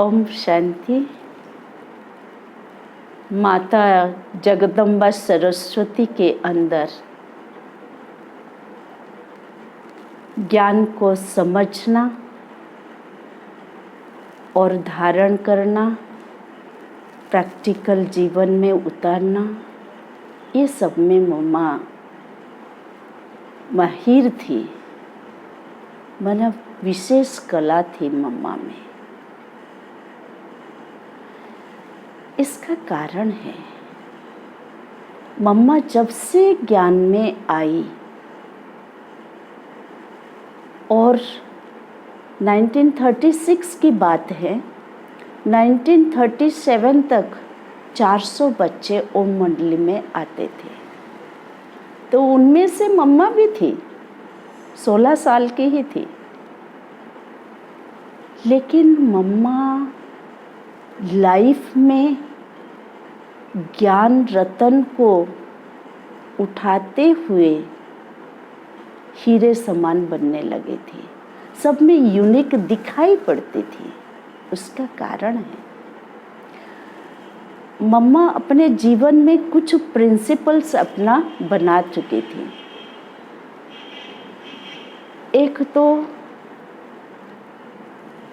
ओम शांति। माता जगदम्बा सरस्वती के अंदर ज्ञान को समझना और धारण करना, प्रैक्टिकल जीवन में उतारना, ये सब में मम्मा माहिर थी। मतलब विशेष कला थी मम्मा में। इसका कारण है, मम्मा जब से ज्ञान में आई और 1936 की बात है, 1937 तक 400 बच्चे ओम मंडली में आते थे। तो उनमें से मम्मा भी थी, 16 साल की ही थी। लेकिन मम्मा लाइफ में ज्ञान रतन को उठाते हुए हीरे समान बनने लगी थी। सब में यूनिक दिखाई पड़ती थी। उसका कारण है, मम्मा अपने जीवन में कुछ प्रिंसिपल्स अपना बना चुकी थी। एक तो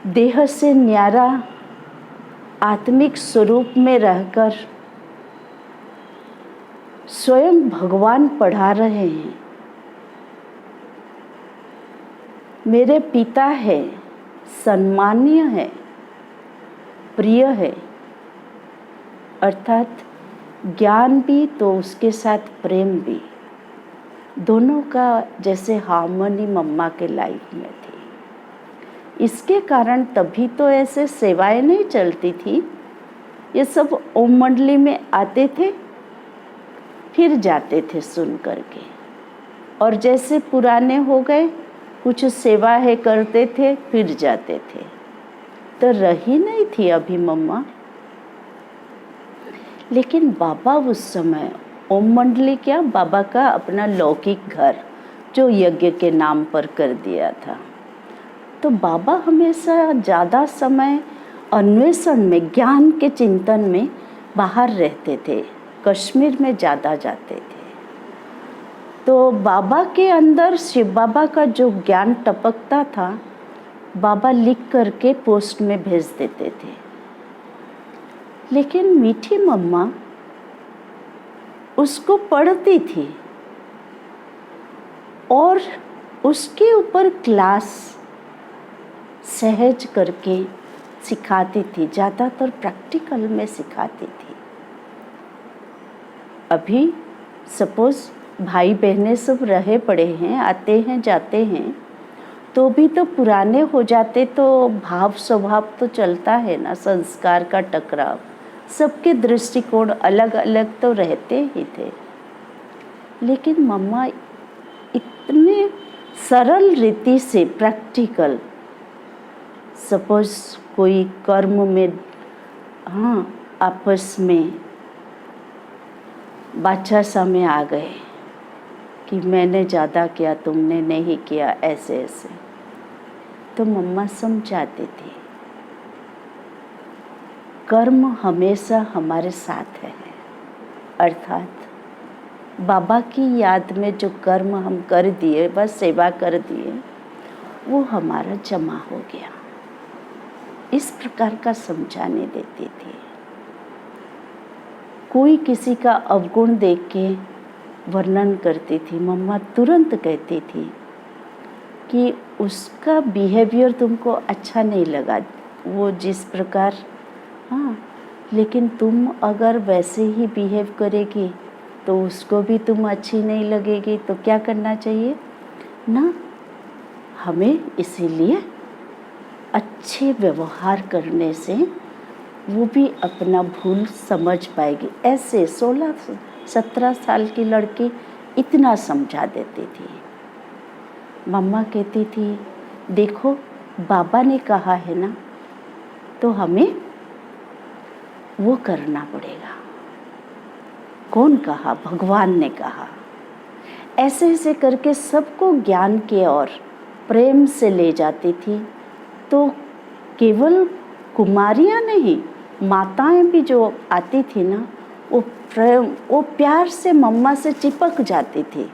देह से न्यारा आत्मिक स्वरूप में रहकर स्वयं भगवान पढ़ा रहे हैं। मेरे पिता है, सम्मानीय है, प्रिय है, अर्थात ज्ञान भी तो उसके साथ प्रेम भी, दोनों का जैसे हार्मनी मम्मा के लाइफ में थी। इसके कारण तभी तो ऐसे सेवाएं नहीं चलती थी। ये सब ओम मंडली में आते थे, फिर जाते थे सुन करके, और जैसे पुराने हो गए, कुछ सेवा है करते थे, फिर जाते थे। तो रही नहीं थी अभी मम्मा। लेकिन बाबा उस समय ओम मंडली क्या, बाबा का अपना लौकिक घर जो यज्ञ के नाम पर कर दिया था। तो बाबा हमेशा ज़्यादा समय अन्वेषण में, ज्ञान के चिंतन में बाहर रहते थे। कश्मीर में ज़्यादा जाते थे। तो बाबा के अंदर शिव बाबा का जो ज्ञान टपकता था, बाबा लिख करके पोस्ट में भेज देते थे। लेकिन मीठी मम्मा उसको पढ़ती थी और उसके ऊपर क्लास सहज करके सिखाती थी। ज़्यादातर प्रैक्टिकल में सिखाती थी। अभी सपोज भाई बहनें सब रहे पड़े हैं, आते हैं जाते हैं, तो भी तो पुराने हो जाते तो भाव स्वभाव तो चलता है ना, संस्कार का टकराव, सबके दृष्टिकोण अलग अलग तो रहते ही थे। लेकिन मम्मा इतने सरल रीति से प्रैक्टिकल, सपोज कोई कर्म में, आपस में बादशाह सामने आ गए कि मैंने ज़्यादा किया, तुमने नहीं किया, ऐसे ऐसे, तो मम्मा समझाती थी कर्म हमेशा हमारे साथ है। अर्थात बाबा की याद में जो कर्म हम कर दिए, बस सेवा कर दिए, वो हमारा जमा हो गया। इस प्रकार का समझाने देती थी। कोई किसी का अवगुण देख के वर्णन करती थी, मम्मा तुरंत कहती थी कि उसका बिहेवियर तुमको अच्छा नहीं लगा, वो जिस प्रकार, लेकिन तुम अगर वैसे ही बिहेव करेगी तो उसको भी तुम अच्छी नहीं लगेगी। तो क्या करना चाहिए ना, हमें इसीलिए अच्छे व्यवहार करने से वो भी अपना भूल समझ पाएगी। ऐसे 16-17 साल की लड़की इतना समझा देती थी। मम्मा कहती थी, देखो बाबा ने कहा है ना, तो हमें वो करना पड़ेगा। कौन कहा? भगवान ने कहा। ऐसे ऐसे करके सबको ज्ञान के और प्रेम से ले जाती थी। तो केवल कुमारियाँ नहीं, माताएं भी जो आती थी ना, वो प्रेम, वो प्यार से मम्मा से चिपक जाती थी।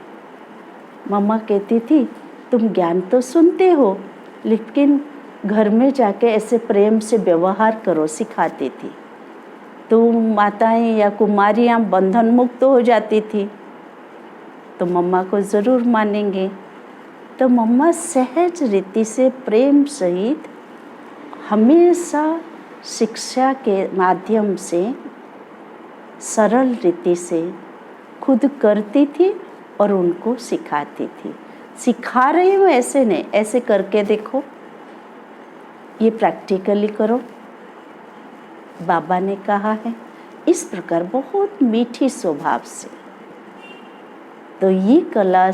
मम्मा कहती थी तुम ज्ञान तो सुनते हो, लेकिन घर में जाके ऐसे प्रेम से व्यवहार करो, सिखाती थी। तो माताएं या कुमारियाँ बंधन मुक्त हो जाती थी, तो मम्मा को ज़रूर मानेंगे। तो मम्मा सहज रीति से प्रेम सहित हमेशा शिक्षा के माध्यम से सरल रीति से खुद करती थी और उनको सिखाती थी। सिखा रही हूँ ऐसे नहीं, ऐसे करके देखो, ये प्रैक्टिकली करो, बाबा ने कहा है, इस प्रकार बहुत मीठी स्वभाव से। तो ये कला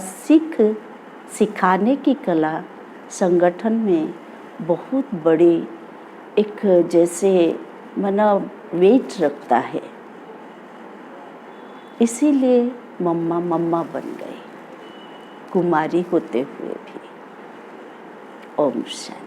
सिखाने की कला संगठन में बहुत बड़ी एक जैसे मना वेट रखता है। इसीलिए मम्मा मम्मा बन गई, कुमारी होते हुए भी। ओम शांति।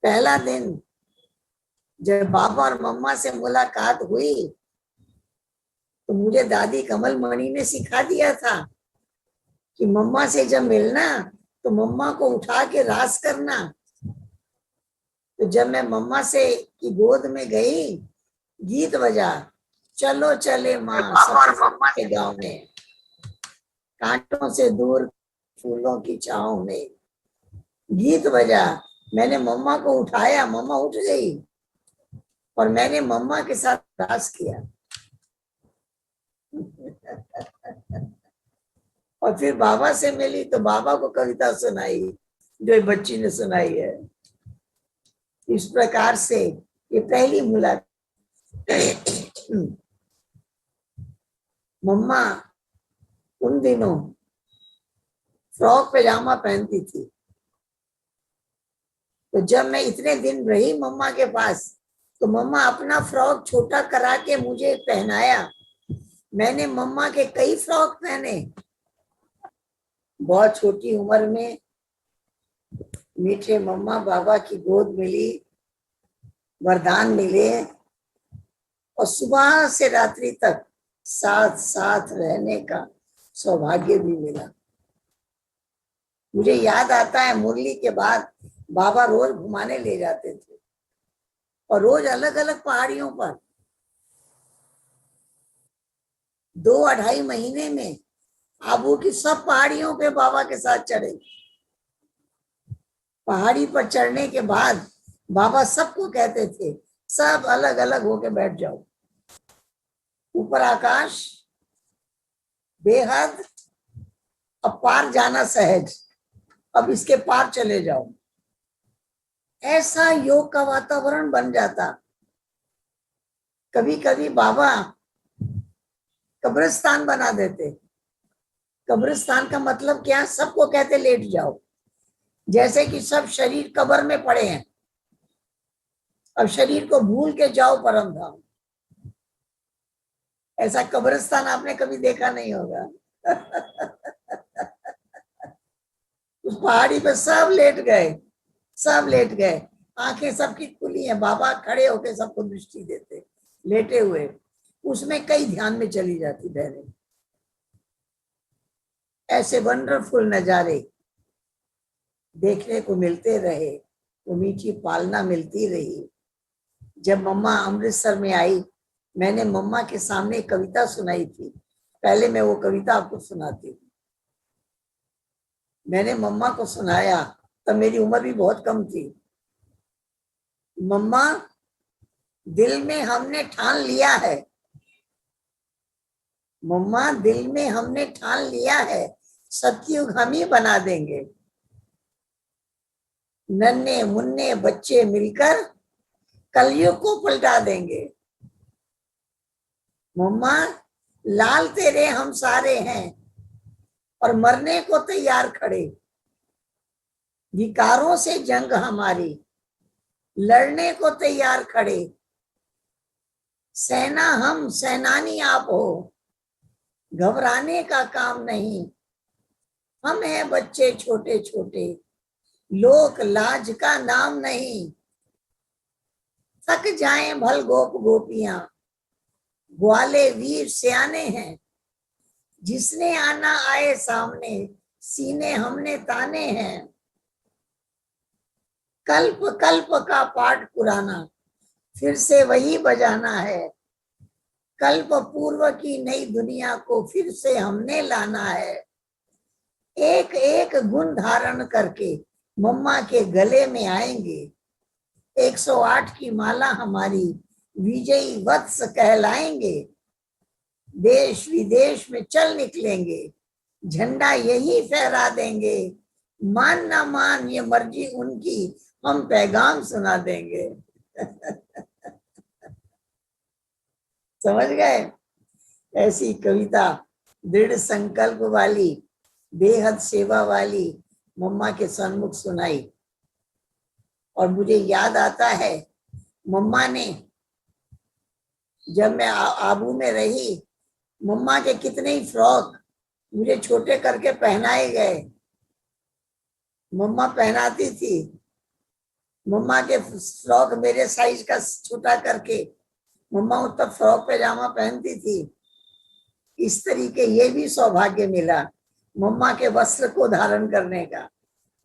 पहला दिन जब बाबा और मम्मा से मुलाकात हुई तो मुझे दादी कमल मणि ने सिखा दिया था कि मम्मा से जब मिलना तो मम्मा को उठा के रास करना। तो जब मैं मम्मा से की गोद में गई, गीत बजा, चलो चले माँ सपनों के गाँव में, कांटों से दूर फूलों की छाँव में, गीत बजा। मैंने मम्मा को उठाया, मम्मा उठ गई और मैंने मम्मा के साथ रास किया। और फिर बाबा से मिली तो बाबा को कविता सुनाई जो बच्ची ने सुनाई है। इस प्रकार से ये पहली मुलाकात। मम्मा उन दिनों फ्रॉक पैजामा पहनती थी। तो जब मैं इतने दिन रही मम्मा के पास तो मम्मा अपना फ्रॉक छोटा करा के मुझे पहनाया। मैंने मम्मा के कई फ्रॉक पहने। बहुत छोटी उम्र में मीठे मम्मा बाबा की गोद मिली, वरदान मिले और सुबह से रात्रि तक साथ साथ रहने का सौभाग्य भी मिला। मुझे याद आता है मुरली के बाद बाबा रोज घुमाने ले जाते थे और रोज अलग अलग पहाड़ियों पर 2-2.5 महीने में आबू की सब पहाड़ियों पे बाबा के साथ चढ़े। पहाड़ी पर चढ़ने के बाद बाबा सबको कहते थे सब अलग अलग होके बैठ जाओ। ऊपर आकाश, बेहद, अब पार जाना सहज, अब इसके पार चले जाओ। ऐसा योग का वातावरण बन जाता। कभी कभी बाबा कब्रिस्तान बना देते। कब्रिस्तान का मतलब क्या? सबको कहते लेट जाओ, जैसे कि सब शरीर कब्र में पड़े हैं, अब शरीर को भूल के जाओ परम धाम। ऐसा कब्रिस्तान आपने कभी देखा नहीं होगा। उस पहाड़ी पे सब लेट गए, सब लेट गए, आंखें सबकी खुली हैं, बाबा खड़े होके सबको दृष्टि देते लेटे हुए। उसमें कई ध्यान में चली जाती बहनें। ऐसे वंडरफुल नजारे देखने को मिलते रहे, वो मीठी पालना मिलती रही। जब मम्मा अमृतसर में आई, मैंने मम्मा के सामने कविता सुनाई थी। पहले मैं वो कविता आपको सुनाती हूँ। मैंने मम्मा को सुनाया, तब मेरी उम्र भी बहुत कम थी। मम्मा, दिल में हमने ठान लिया है, मम्मा दिल में हमने ठान लिया है, सतयुग हम ही बना देंगे। नन्हे मुन्ने बच्चे मिलकर कलयुग को पलटा देंगे। मम्मा, लाल तेरे हम सारे हैं और मरने को तैयार खड़े। विकारों से जंग हमारी, लड़ने को तैयार खड़े। सेना हम, सेनानी आप हो, घबराने का काम नहीं। हम हैं बच्चे छोटे छोटे, लोक लाज का नाम नहीं। थक जाएं भल गोप गोपियां, ग्वाले वीर सियाने हैं। जिसने आना आए सामने, सीने हमने ताने हैं। कल्प कल्प का पाठ पुराना, फिर से वही बजाना है। कल्प पूर्व की नई दुनिया को फिर से हमने लाना है। एक एक गुण धारण करके मम्मा के गले में आएंगे। 108 की माला हमारी विजयी वत्स कहलाएंगे। देश विदेश में चल निकलेंगे, झंडा यही फहरा देंगे। मान ना मान ये मर्जी उनकी, हम पैगाम सुना देंगे। समझ गए? ऐसी कविता दृढ़ संकल्प वाली, बेहद सेवा वाली मम्मा के सन्मुख सुनाई। और मुझे याद आता है मम्मा ने, जब मैं आबू में रही, मम्मा के कितने ही फ्रॉक मुझे छोटे करके पहनाए गए। मम्मा पहनाती थी, मम्मा के फ्रॉक मेरे साइज का छोटा करके मम्मा उस तब फ्रॉक पैजामा पहनती थी। इस तरीके ये भी सौभाग्य मिला मम्मा के वस्त्र को धारण करने का,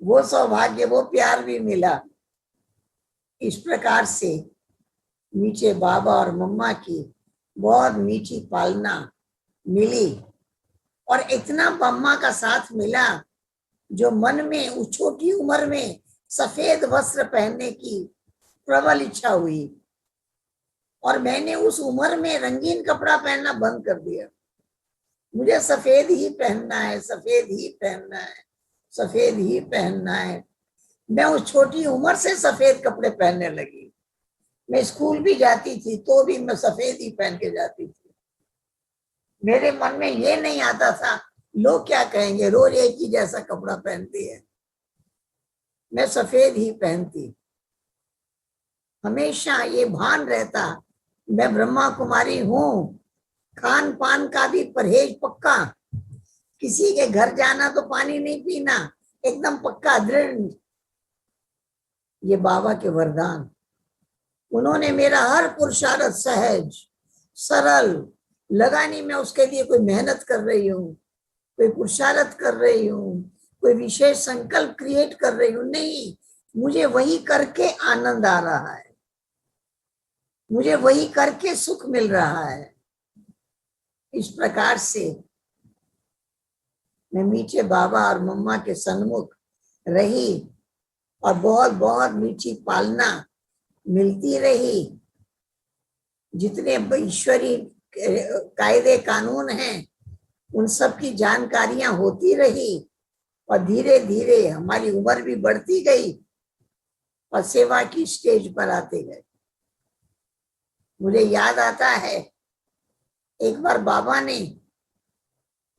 वो सौभाग्य, वो प्यार भी मिला। इस प्रकार से मीठे बाबा और मम्मा की बहुत मीठी पालना मिली और इतना मम्मा का साथ मिला जो मन में उस छोटी उम्र में सफेद वस्त्र पहनने की प्रबल इच्छा हुई और मैंने उस उम्र में रंगीन कपड़ा पहनना बंद कर दिया। मुझे सफेद ही पहनना है, सफेद ही पहनना है, सफेद ही पहनना है। मैं उस छोटी उम्र से सफेद कपड़े पहनने लगी। मैं स्कूल भी जाती थी तो भी मैं सफेद ही पहन के जाती थी। मेरे मन में ये नहीं आता था लोग क्या कहेंगे, रोज एक ही जैसा कपड़ा पहनती है। मैं सफेद ही पहनती। हमेशा ये भान रहता मैं ब्रह्मा कुमारी हूं, खान पान का भी परहेज पक्का, किसी के घर जाना तो पानी नहीं पीना, एकदम पक्का दृढ़। ये बाबा के वरदान। उन्होंने मेरा हर पुरुषार्थ सहज सरल लगा, नहीं मैं उसके लिए कोई मेहनत कर रही हूँ, कोई पुरुषार्थ कर रही हूँ, कोई विशेष संकल्प क्रिएट कर रही हूँ, नहीं, मुझे वही करके आनंद आ रहा है, मुझे वही करके सुख मिल रहा है। इस प्रकार से मैं मीठे बाबा और मम्मा के सन्मुख रही और बहुत बहुत मीठी पालना मिलती रही। जितने ईश्वरी कायदे कानून हैं उन सब की जानकारियां होती रही और धीरे धीरे हमारी उम्र भी बढ़ती गई और सेवा की स्टेज पर आते गए। मुझे याद आता है एक बार बाबा ने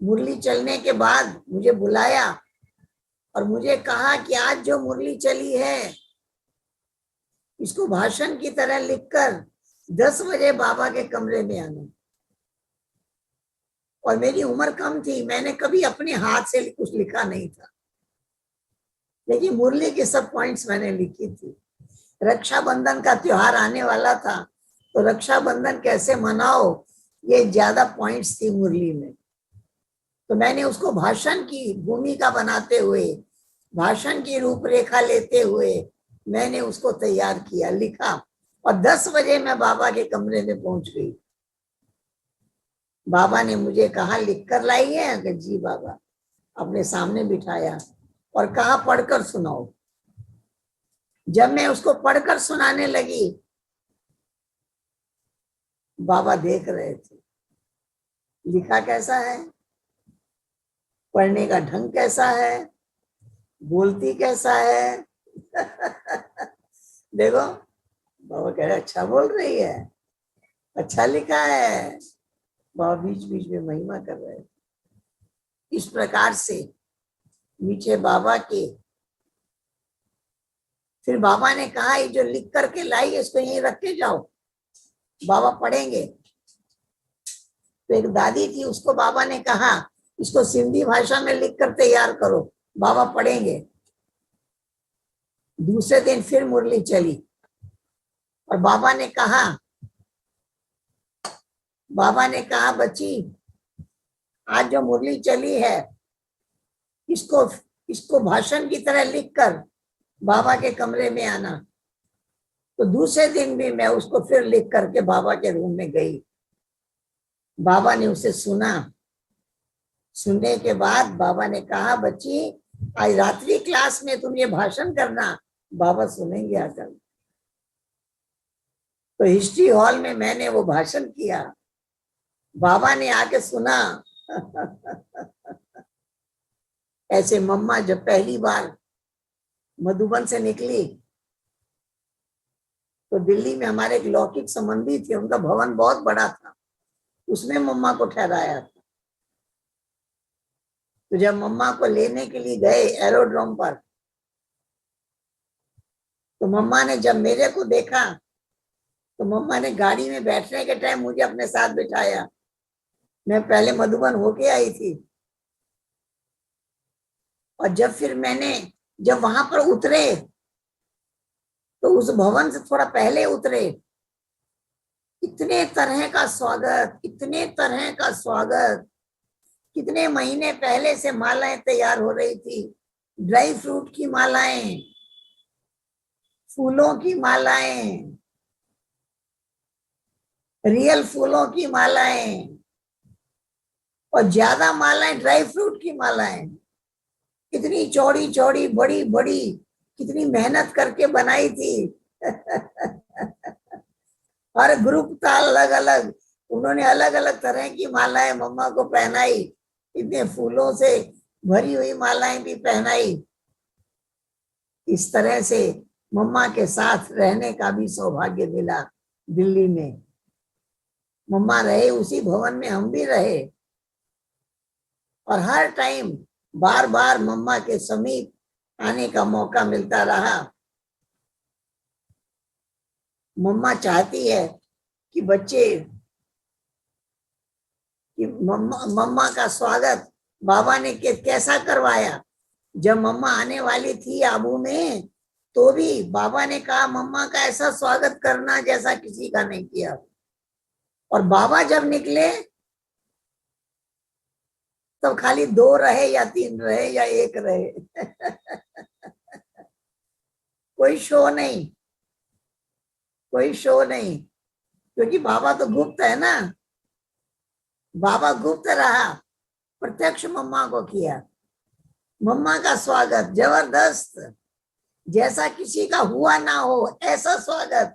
मुरली चलने के बाद मुझे बुलाया और मुझे कहा कि आज जो मुरली चली है इसको भाषण की तरह लिखकर 10 बजे बाबा के कमरे में आना। और मेरी उम्र कम थी, मैंने कभी अपने हाथ से कुछ लिखा नहीं था, लेकिन मुरली के सब पॉइंट्स मैंने लिखी थी। रक्षाबंधन का त्योहार आने वाला था तो रक्षाबंधन कैसे मनाओ ये ज्यादा पॉइंट्स थी मुरली में। तो मैंने उसको भाषण की भूमिका बनाते हुए, भाषण की रूपरेखा लेते हुए मैंने उसको तैयार किया, लिखा और 10 बजे मैं बाबा के कमरे में पहुंच गई। बाबा ने मुझे कहा लिख कर लाई है? कि जी बाबा। अपने सामने बिठाया और कहा पढ़कर सुनाओ। जब मैं उसको पढ़कर सुनाने लगी बाबा देख रहे थे लिखा कैसा है, पढ़ने का ढंग कैसा है, बोलती कैसा है। देखो बाबा कह रहे अच्छा बोल रही है, अच्छा लिखा है। बाबा बीच बीच में महिमा कर रहे थे। इस प्रकार से मीठे बाबा के फिर बाबा ने कहा ये जो लिख करके लाई इसको यहीं रख के जाओ, बाबा पढ़ेंगे। तो एक दादी थी उसको बाबा ने कहा इसको सिंधी भाषा में लिख कर तैयार करो, बाबा पढ़ेंगे। दूसरे दिन फिर मुरली चली और बाबा ने कहा बच्ची आज जो मुरली चली है इसको भाषण की तरह लिखकर बाबा के कमरे में आना। तो दूसरे दिन भी मैं उसको फिर लिख करके बाबा के रूम में गई। बाबा ने उसे सुना। सुनने के बाद बाबा ने कहा बच्ची आज रात्रि क्लास में तुम ये भाषण करना, बाबा सुनेंगे आकर। तो हिस्ट्री हॉल में मैंने वो भाषण किया, बाबा ने आके सुना। ऐसे मम्मा जब पहली बार मधुबन से निकली तो दिल्ली में हमारे एक लौकिक संबंधी थे, उनका भवन बहुत बड़ा था, उसमें मम्मा को ठहराया था। तो जब मम्मा को लेने के लिए गए एरोड्रोम पर तो मम्मा ने जब मेरे को देखा तो मम्मा ने गाड़ी में बैठने के टाइम मुझे अपने साथ बिठाया। मैं पहले मधुबन होके आई थी और जब वहां पर उतरे तो उस भवन से थोड़ा पहले उतरे, इतने तरह का स्वागत, इतने तरह का स्वागत। कितने महीने पहले से मालाएं तैयार हो रही थी, ड्राई फ्रूट की मालाएं, फूलों की मालाएं, रियल फूलों की मालाएं, और ज्यादा मालाएं ड्राई फ्रूट की मालाएं। कितनी चौड़ी चौड़ी, बड़ी बड़ी, कितनी मेहनत करके बनाई थी। हर ग्रुप था अलग अलग, उन्होंने अलग अलग तरह की मालाएं मम्मा को पहनाई, इतने फूलों से भरी हुई मालाएं भी पहनाई। इस तरह से मम्मा के साथ रहने का भी सौभाग्य मिला दिल्ली में। मम्मा रहे उसी भवन में, हम भी रहे, और हर टाइम बार बार मम्मा के समीप आने का मौका मिलता रहा। मम्मा चाहती है कि बच्चे, कि मम्मा का स्वागत बाबा ने कैसा करवाया। जब मम्मा आने वाली थी आबू में, तो भी बाबा ने कहा मम्मा का ऐसा स्वागत करना जैसा किसी का नहीं किया। और बाबा जब निकले तो खाली 2 रहे या 3 रहे या 1 रहे। कोई शो नहीं, कोई शो नहीं, क्योंकि बाबा तो गुप्त है ना। बाबा गुप्त रहा, प्रत्यक्ष मम्मा को किया। मम्मा का स्वागत जबरदस्त, जैसा किसी का हुआ ना हो ऐसा स्वागत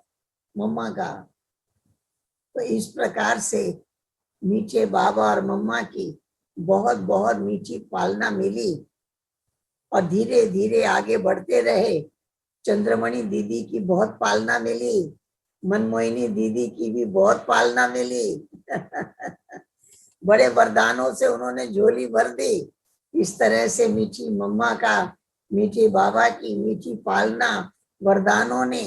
मम्मा का। तो इस प्रकार से नीचे बाबा और मम्मा की बहुत बहुत मीठी पालना मिली, और धीरे धीरे आगे बढ़ते रहे। चंद्रमणि दीदी की बहुत पालना मिली, मनमोहिनी दीदी की भी बहुत पालना मिली। बड़े वरदानों से उन्होंने झोली भर दी। इस तरह से मीठी मम्मा का, मीठी बाबा की मीठी पालना, वरदानों ने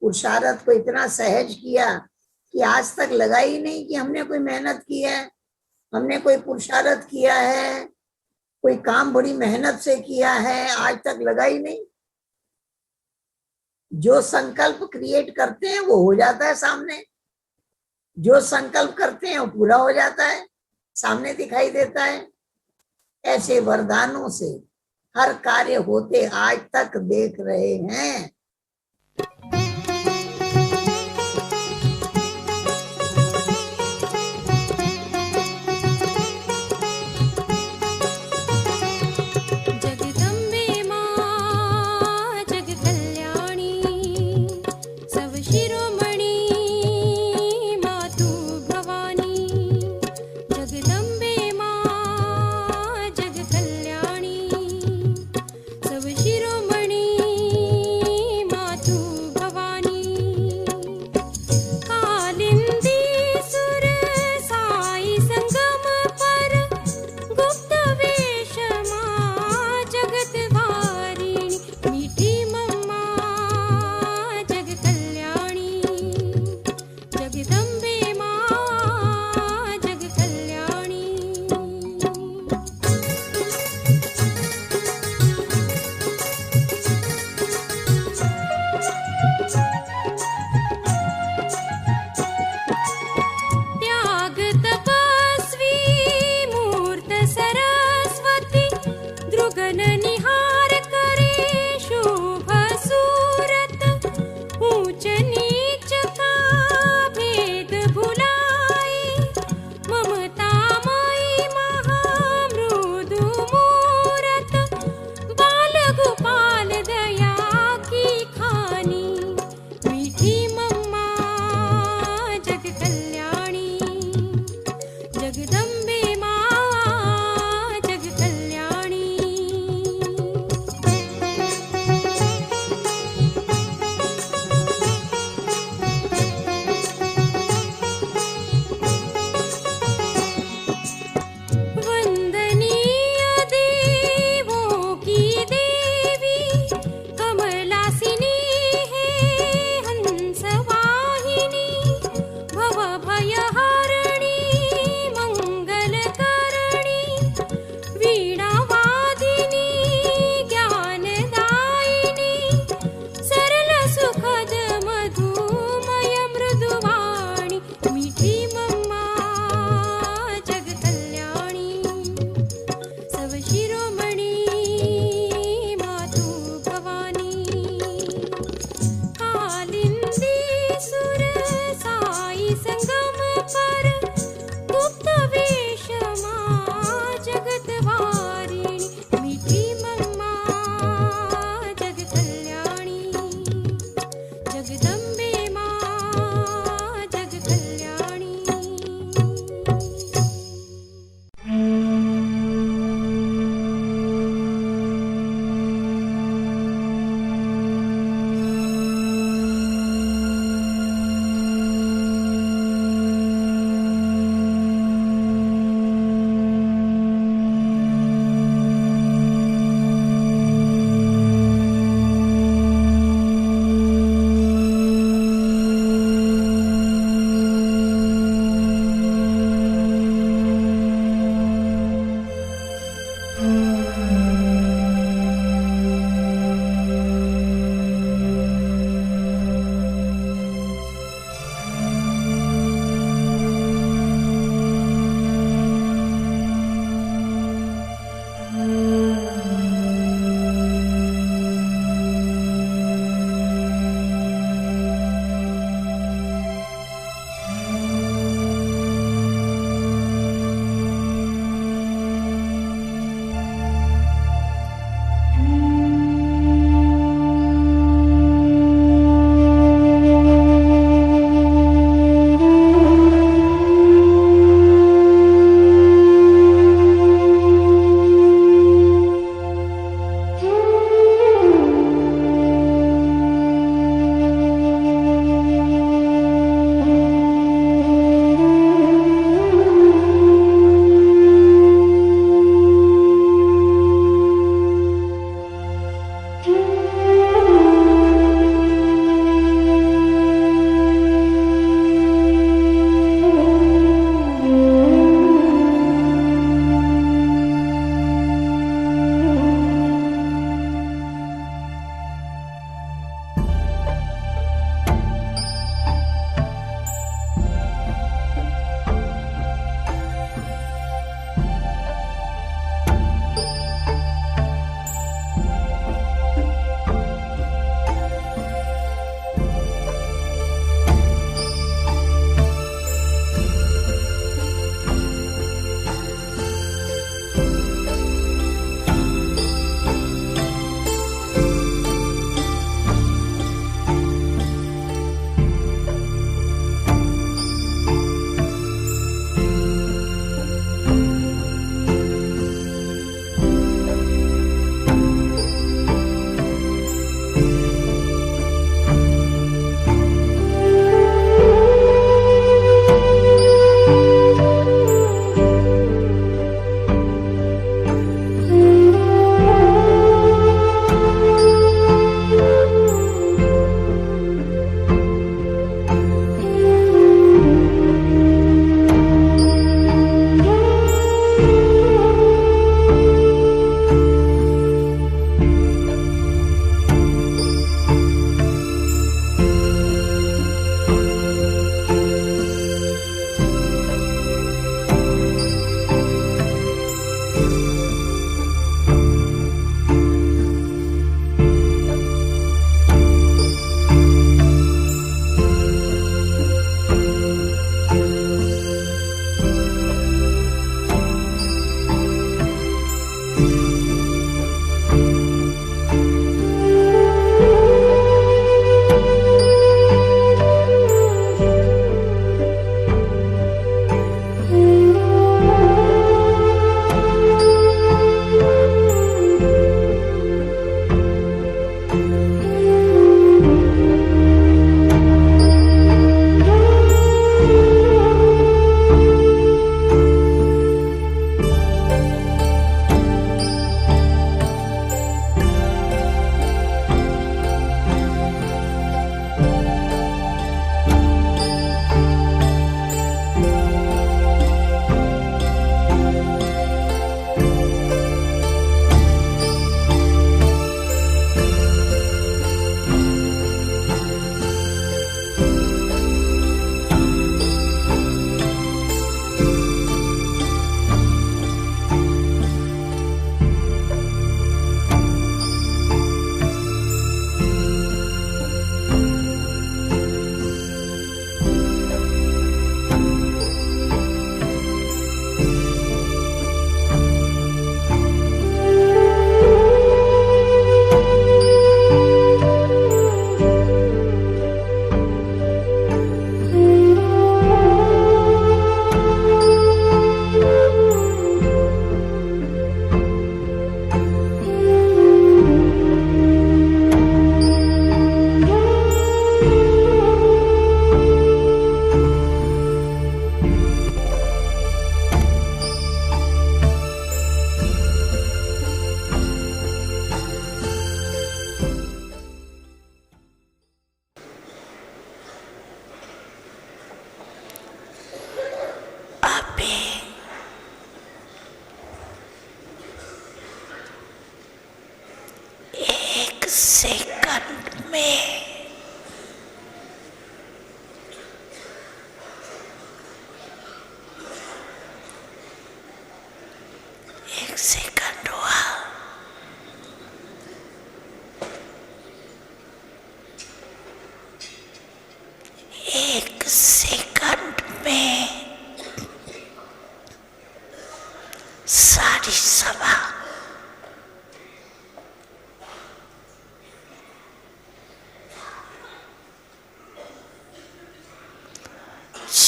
पुरुषार्थ को इतना सहज किया कि आज तक लगा ही नहीं कि हमने कोई मेहनत की है, हमने कोई पुरुषार्थ किया है, कोई काम बड़ी मेहनत से किया है, आज तक लगा ही नहीं। जो संकल्प क्रिएट करते हैं वो हो जाता है सामने, जो संकल्प करते हैं वो पूरा हो जाता है, सामने दिखाई देता है। ऐसे वरदानों से हर कार्य होते आज तक देख रहे हैं।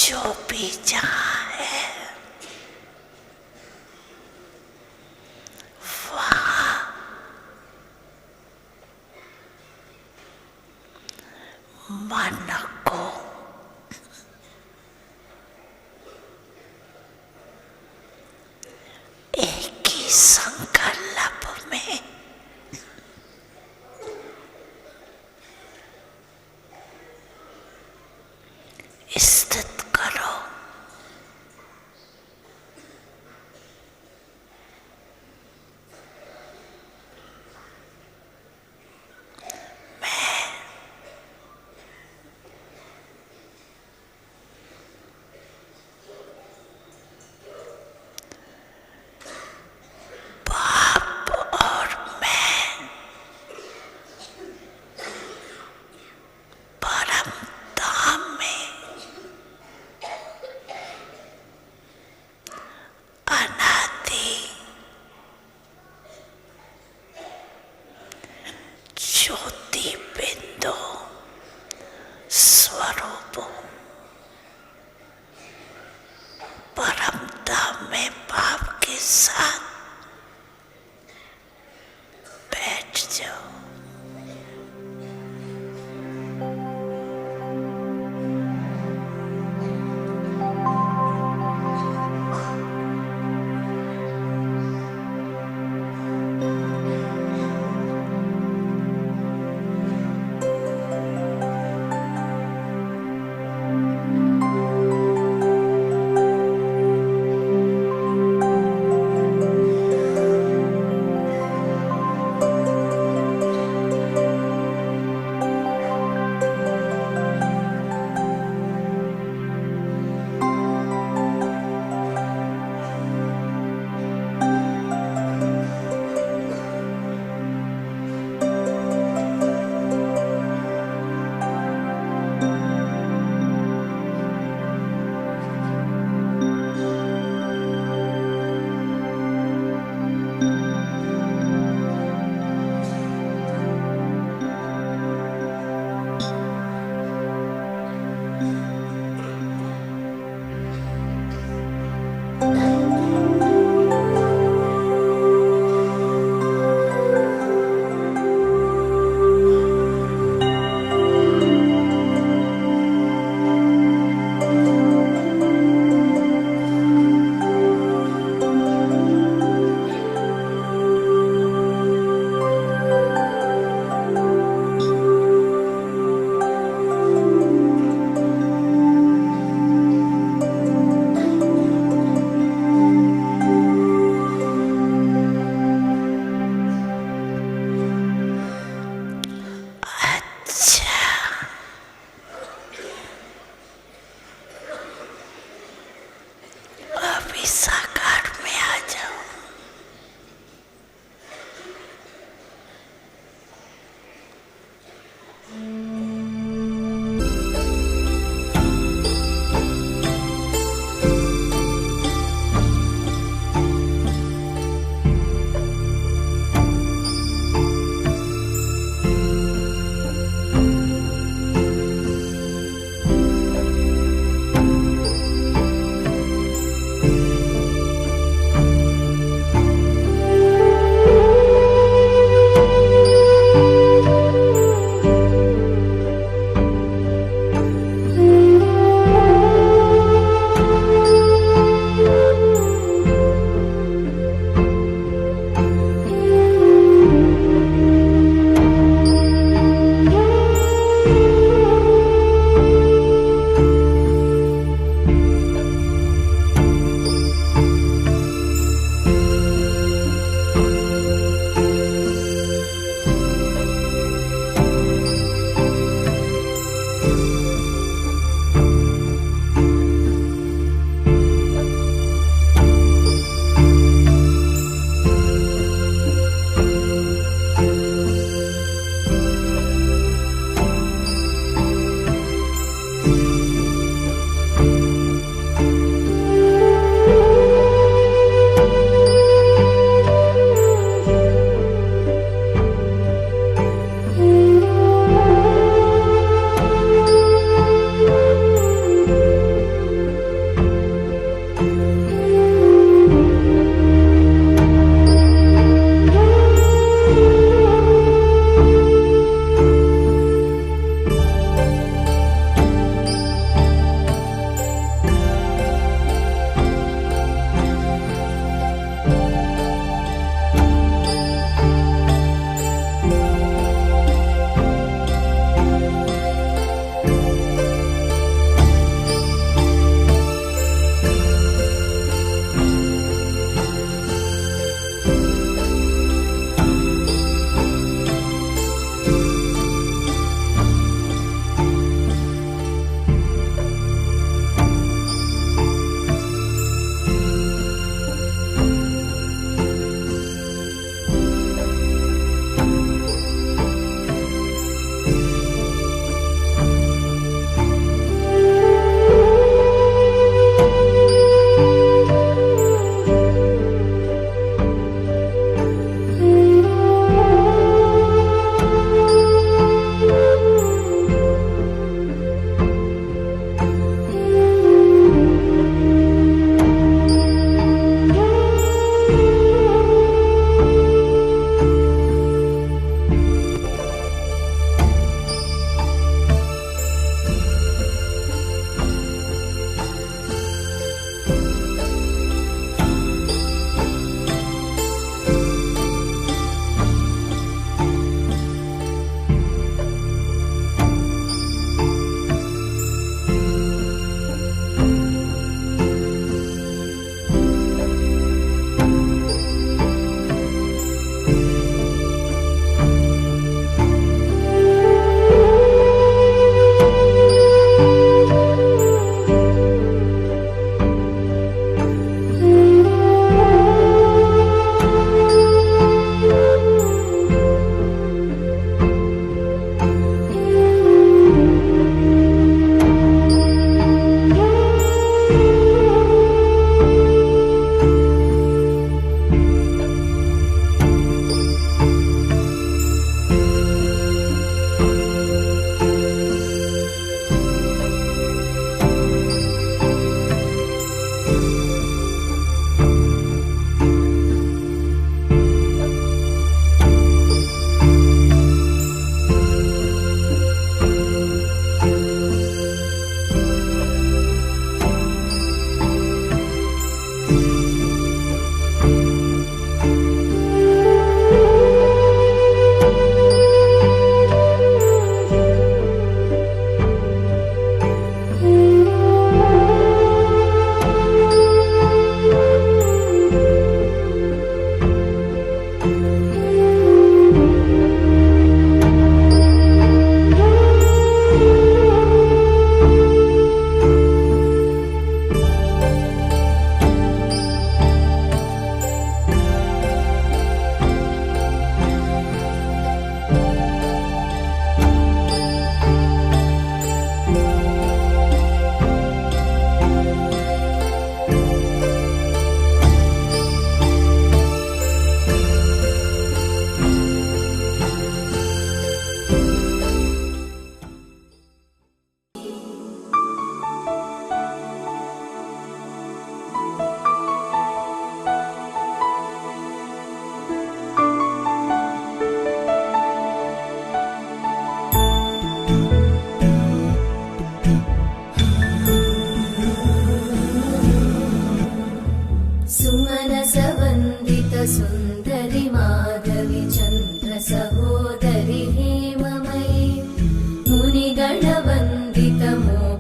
जो भी जहाँ है वहाँ मन को एक ही संकल्प में स्थित करो।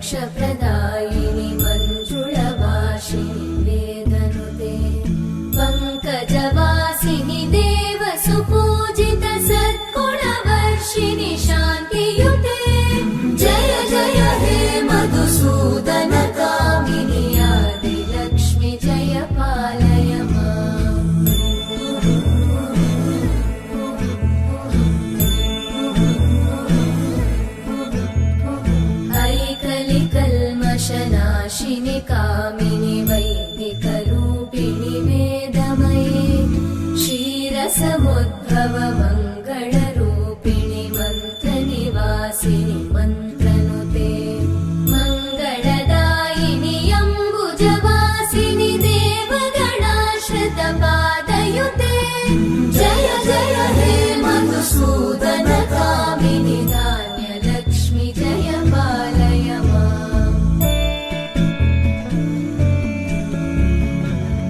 मोक्षप्रदायिनि मञ्जुळवासिनि वेदनुते पङ्कजवासिनि देवसुपूजित सद्गुणवर्षिणि शान्तियुते जय जय हे मधुसूदन कामिनि आदिलक्ष्मि जय पालय माम्। ऐकलिकल्मषनाशिनि कामिनि वैदिकरूपिणि वेदमये क्षीरसमुद्भव मङ्गलरूपिणि मन्त्रनिवासिनि मन्त्रनुते मङ्गलदायिनि अम्बुजवासिनि देवगणाश्रितपादयुते जय जय हे मधुसूदन कामिनि धान्यलक्ष्मि जय पालय माम्।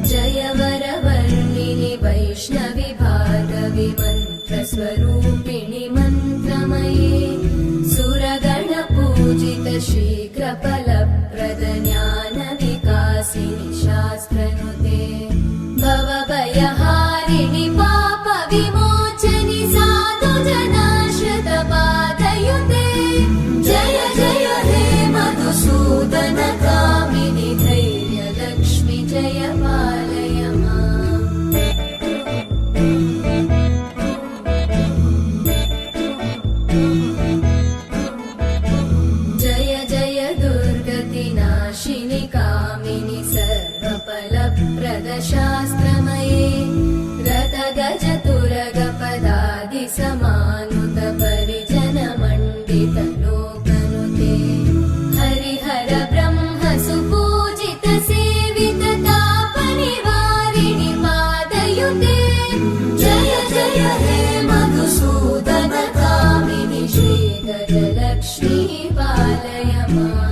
जय वरवर्णिनि वैष्णवि भार्गवि मन्त्रस्वरूपिणि मन्त्रमये सुरगणपूजित शीघ्रफलप्रद ज्ञानविकासिनि शास्त्रनुते भवभयहारिणि पापविमोचनि साधुजनाश्रितपादयुते जय जय हे मधुसूदन कामिनि धैर्यलक्ष्मि जय पालय माम्। जय जय दुर्गतिनाशिनि कामिनि सर्वफलप्रद शास्त्रमये रथगजतुरगपदादिसमानुत परिजनमण्डित लोकनुते हरिहर ब्रह्म सुपूजित सेवित तापनिवारिणि पादयुते जय जय हे मधुसूदन कामिनि श्रीगजलक्ष्मी पालय माम्।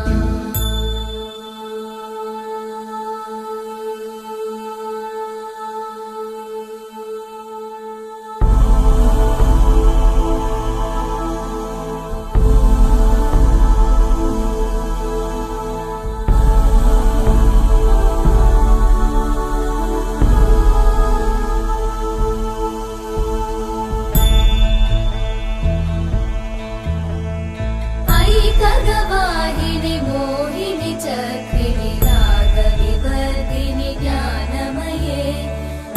ऐकगवाहिनि मोहिनि चक्रिणि रागविवर्धिनि ज्ञानमये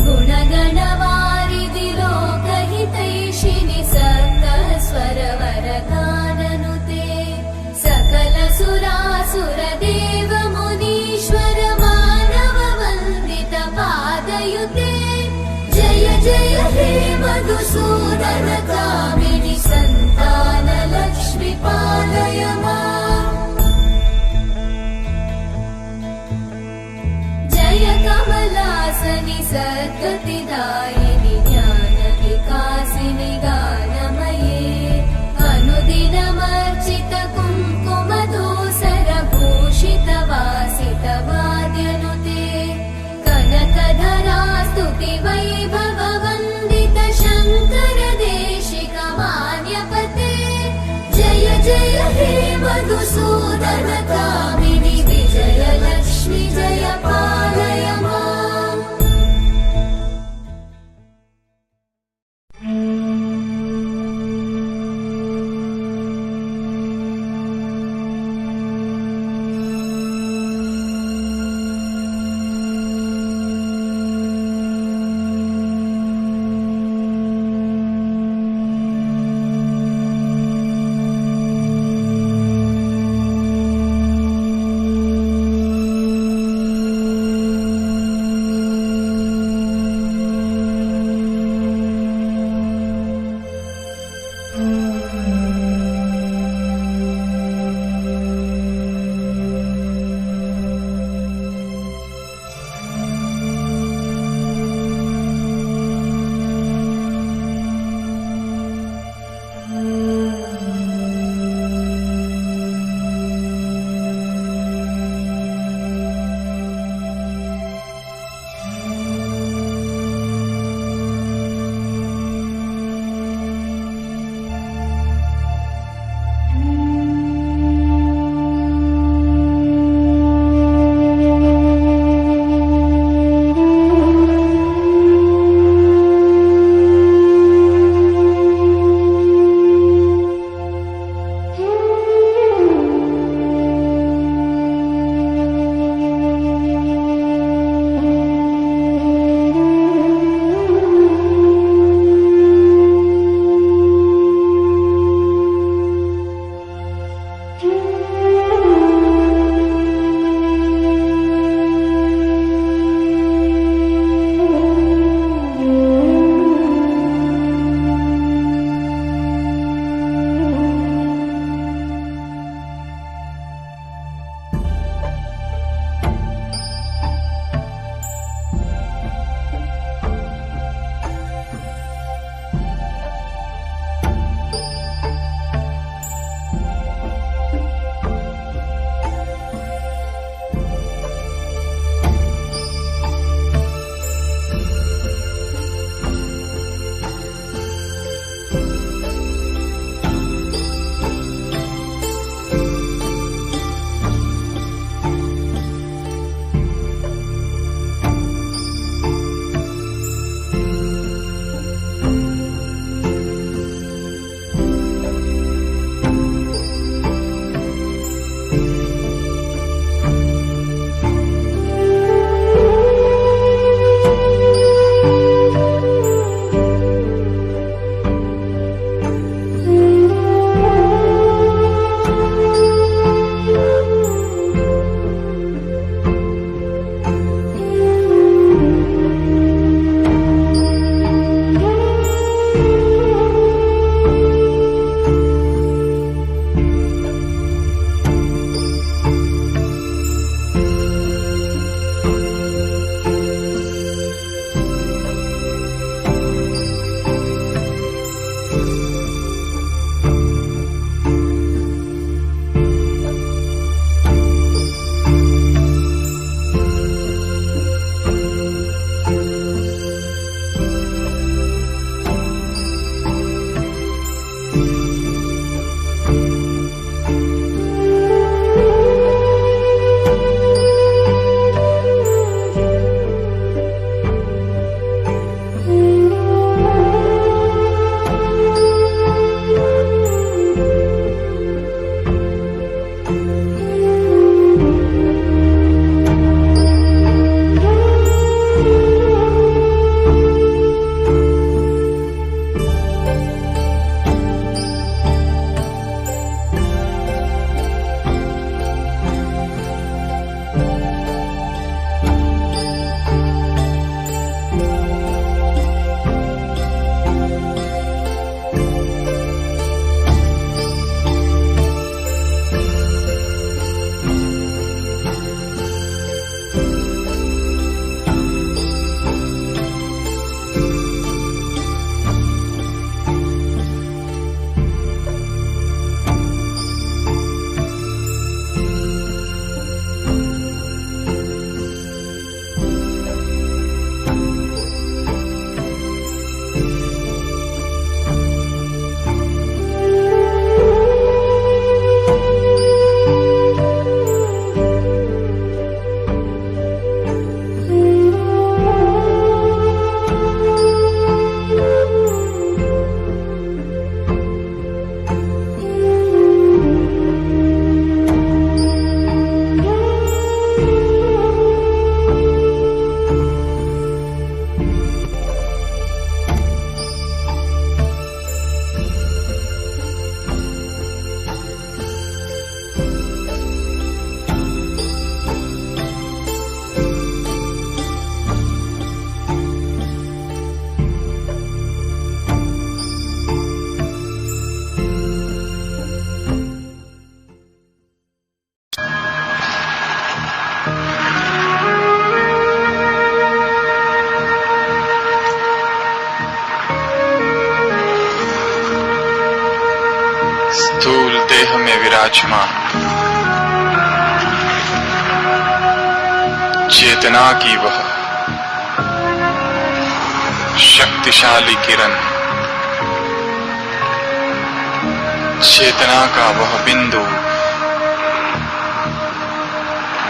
गुणगणवारिधि लोकहितैषिणि सप्तस्वरवरगाननुते सकलसुरासुरदेव मुनीश्वर मानववन्दित पादयुते जय जय हे मधुसूदन कामिनि सन्तानलक्ष्मि पालय माम्। जय कमलासनि सद्गतिदायिनि ज्ञानविकासिनि गानमये अनुदिनमर्चित कुङ्कुमधूसरभूषित वासित वाद्यनुते कनकधरा स्तुति वैभव वन्दित शङ्कर देशिक विराजमान चेतना की वह शक्तिशाली किरण, चेतना का वह बिंदु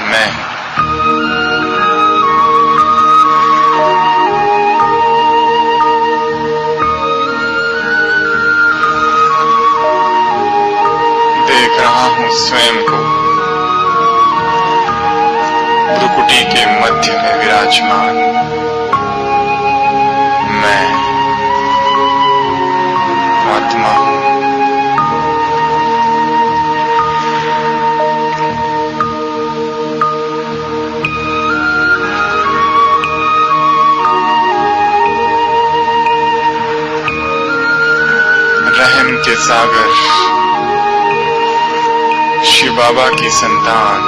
मैं। देख रहा हूं स्वयं को भ्रुकुटी के मध्य में विराजमान मैं आत्मा। रहम के सागर शिव बाबा की संतान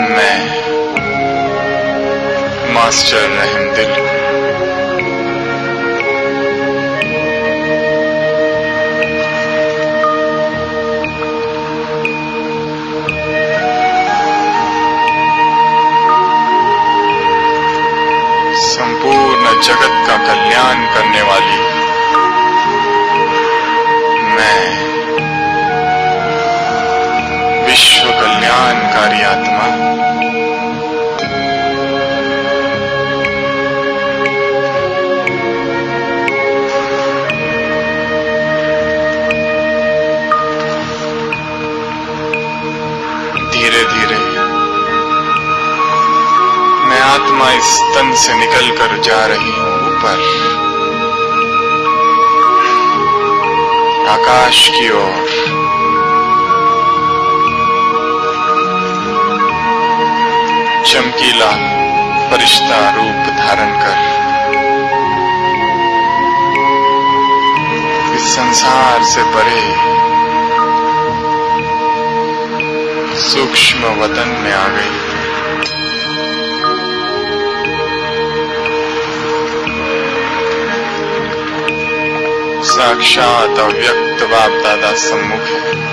मैं मास्टर रहम दिल। संपूर्ण जगत का कल्याण करने वाली मैं विश्व कल्याणकारी आत्मा। धीरे धीरे मैं आत्मा इस तन से निकलकर जा रही हूं ऊपर आकाश की ओर। चमकीला फरिश्ता रूप धारण कर इस संसार से परे सूक्ष्म वतन में आ गई। साक्षात अव्यक्त बाप दादा सम्मुख है।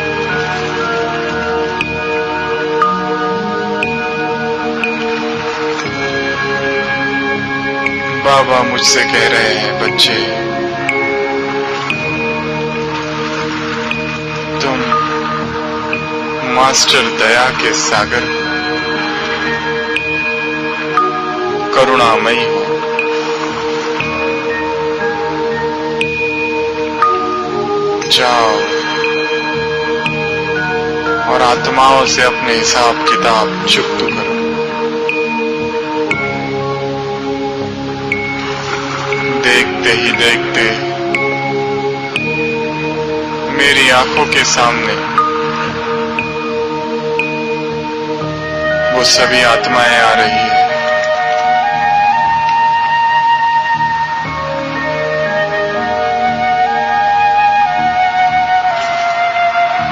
बाबा मुझसे कह रहे हैं, बच्चे तुम मास्टर दया के सागर करुणामयी हो। जाओ और आत्माओं से अपने हिसाब किताब चुप्त करो। देखते ही देखते मेरी आंखों के सामने वो सभी आत्माएं आ रही है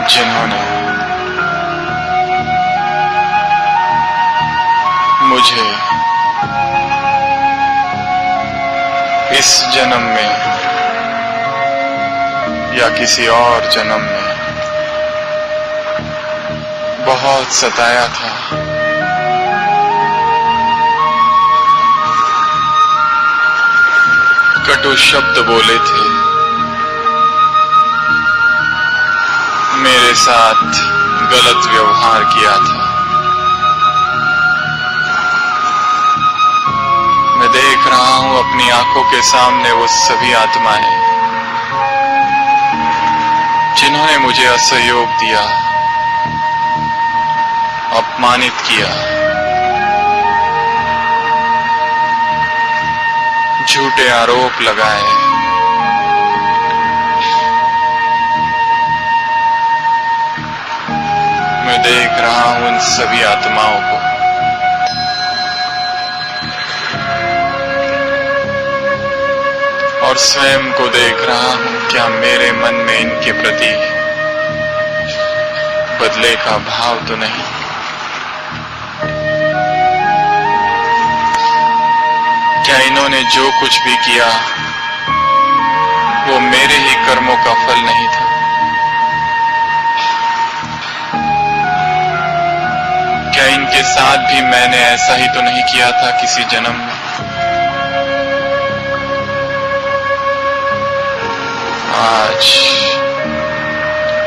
जिन्होंने मुझे इस जन्म में या किसी और जन्म में बहुत सताया था। कटु शब्द बोले थे, मेरे साथ गलत व्यवहार किया था। मैं देख रहा हूं अपनी आंखों के सामने वो सभी आत्माएं जिन्होंने मुझे असहयोग दिया, अपमानित किया, झूठे आरोप लगाए। मैं देख रहा हूं उन सभी आत्माओं को और स्वयं को देख रहा हूं, क्या मेरे मन में इनके प्रति बदले का भाव तो नहीं? क्या इन्होंने जो कुछ भी किया वो मेरे ही कर्मों का फल नहीं था? क्या इनके साथ भी मैंने ऐसा ही तो नहीं किया था किसी जन्म में? आज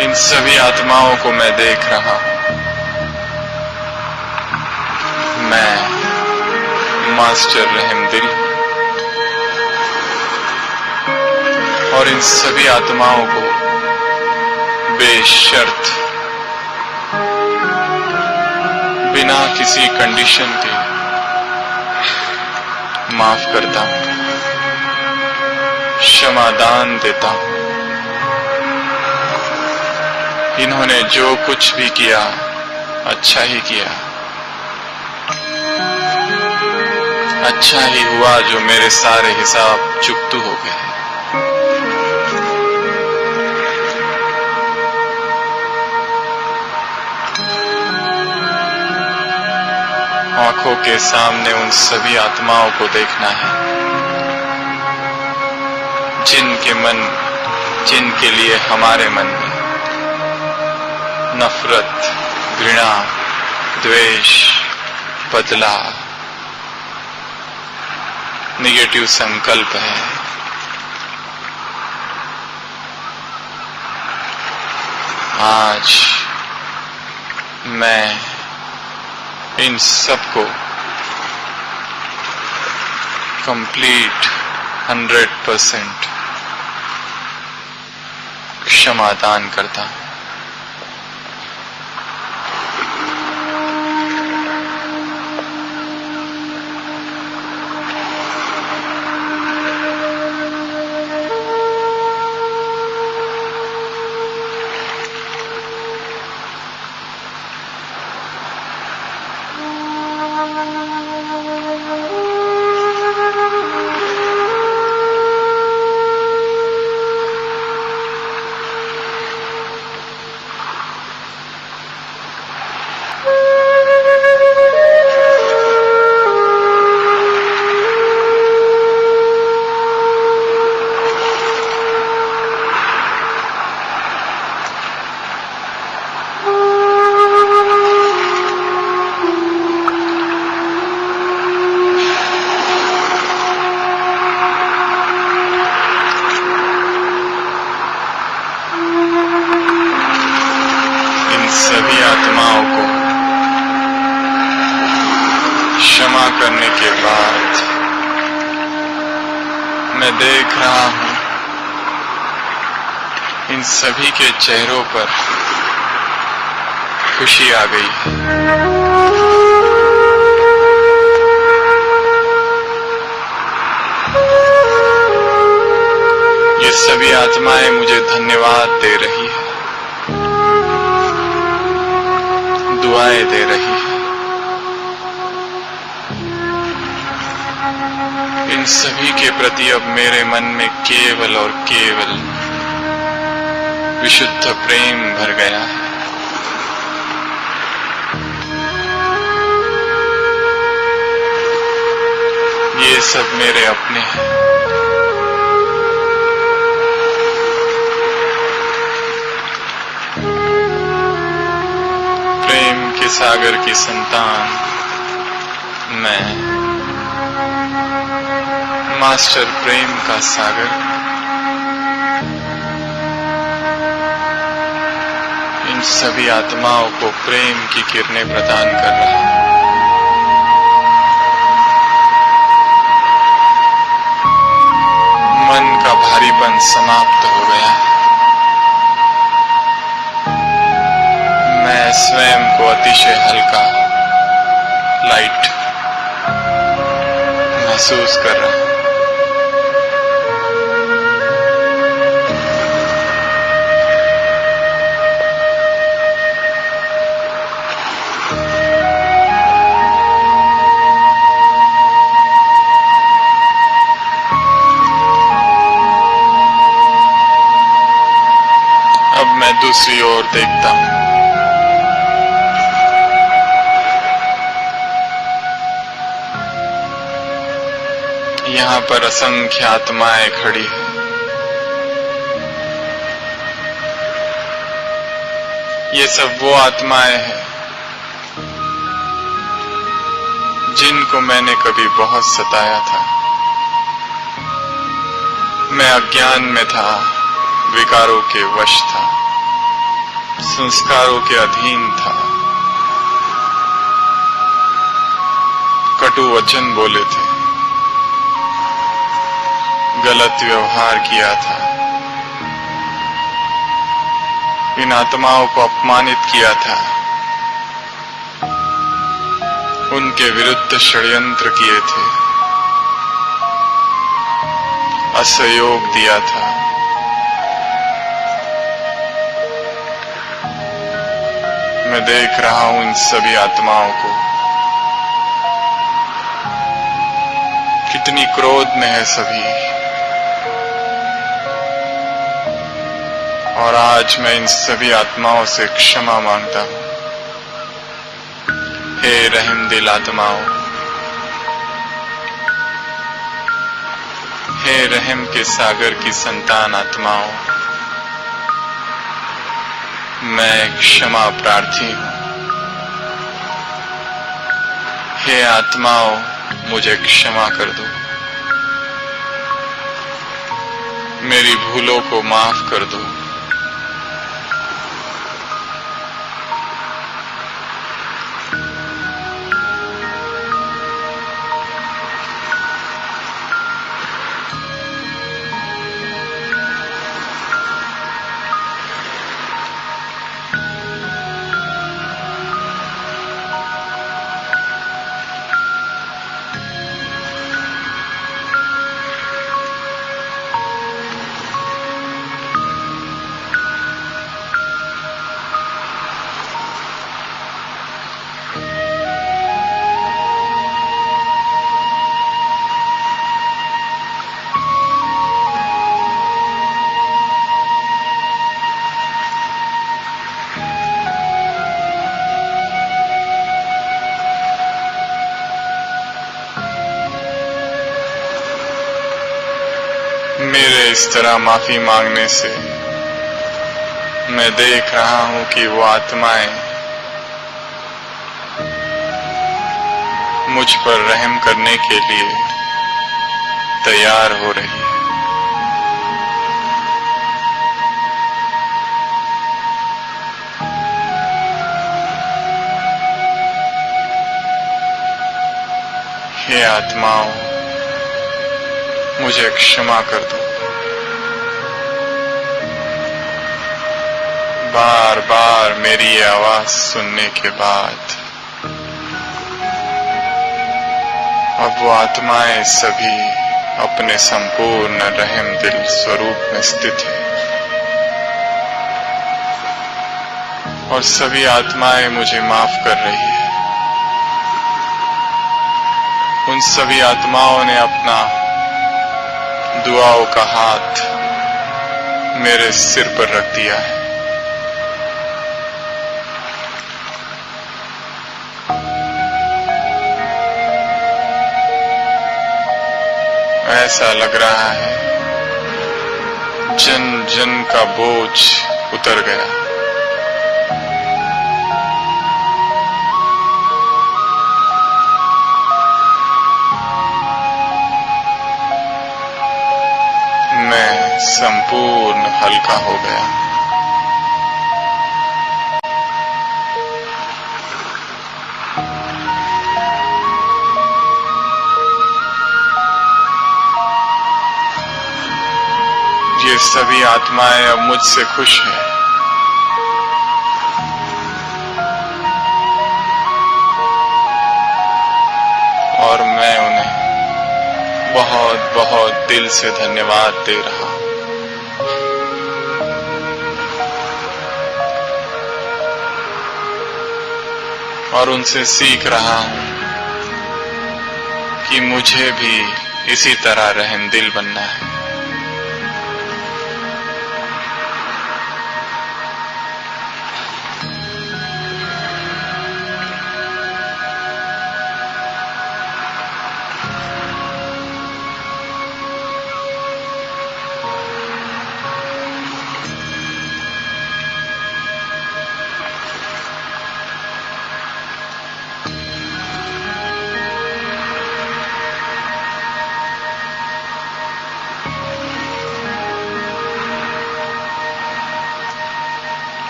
इन सभी आत्माओं को मैं देख रहा हूं। मैं मास्टर रहमदिल और इन सभी आत्माओं को बेशर्त बिना किसी कंडीशन के माफ करता हूं, क्षमादान देता हूं। इन्होंने जो कुछ भी किया अच्छा ही किया। अच्छा ही हुआ जो मेरे सारे हिसाब चुकतू हो गए। आंखों के सामने उन सभी आत्माओं को देखना है जिनके लिए हमारे मन में नफरत, घृणा, द्वेष, बदला, निगेटिव संकल्प है। आज मैं इन सबको कंप्लीट 100% क्षमादान करता हूं। सभी आत्माओं को क्षमा करने के बाद मैं देख रहा हूं इन सभी के चेहरों पर खुशी आ गई है। ये सभी आत्माएं मुझे धन्यवाद दे रही है, दुआएं दे रही है। इन सभी के प्रति अब मेरे मन में केवल और केवल विशुद्ध प्रेम भर गया है। ये सब मेरे अपने हैं। प्रेम के सागर की संतान मैं, मास्टर प्रेम का सागर, इन सभी आत्माओं को प्रेम की किरणें प्रदान कर रहा हूं। मन का भारीपन समाप्त हो गया है। मैं स्वयं को अतिशय हल्का, लाइट महसूस कर रहा हूं। अब मैं दूसरी ओर देखता हूं। यहाँ पर असंख्य आत्माएं खड़ी हैं। ये सब वो आत्माएं हैं जिनको मैंने कभी बहुत सताया था। मैं अज्ञान में था, विकारों के वश था, संस्कारों के अधीन था, कटु वचन बोले थे, गलत व्यवहार किया था, इन आत्माओं को अपमानित किया था, उनके विरुद्ध षड्यंत्र किए थे, असहयोग दिया था। मैं देख रहा हूं इन सभी आत्माओं को, कितनी क्रोध में है सभी। और आज मैं इन सभी आत्माओं से क्षमा मांगता हूं। हे रहम दिल आत्माओं, हे रहम के सागर की संतान आत्माओं, मैं क्षमा प्रार्थी हूं। हे आत्माओं, मुझे क्षमा कर दो, मेरी भूलों को माफ कर दो। मेरे इस तरह माफी मांगने से मैं देख रहा हूं कि वो आत्माएं मुझ पर रहम करने के लिए तैयार हो रही है। हे आत्माओं, मुझे क्षमा कर दो। बार बार मेरी ये आवाज सुनने के बाद अब वो आत्माएं सभी अपने संपूर्ण रहम दिल स्वरूप में स्थित है और सभी आत्माएं मुझे माफ कर रही है। उन सभी आत्माओं ने अपना दुआओं का हाथ मेरे सिर पर रख दिया है। ऐसा लग रहा है जन जन का बोझ उतर गया। मैं संपूर्ण हल्का हो गया। ये सभी आत्माएं अब मुझसे खुश हैं। और मैं उन्हें बहुत बहुत दिल से धन्यवाद दे रहा हूं। और उनसे सीख रहा हूं कि मुझे भी इसी तरह रहमदिल बनना है।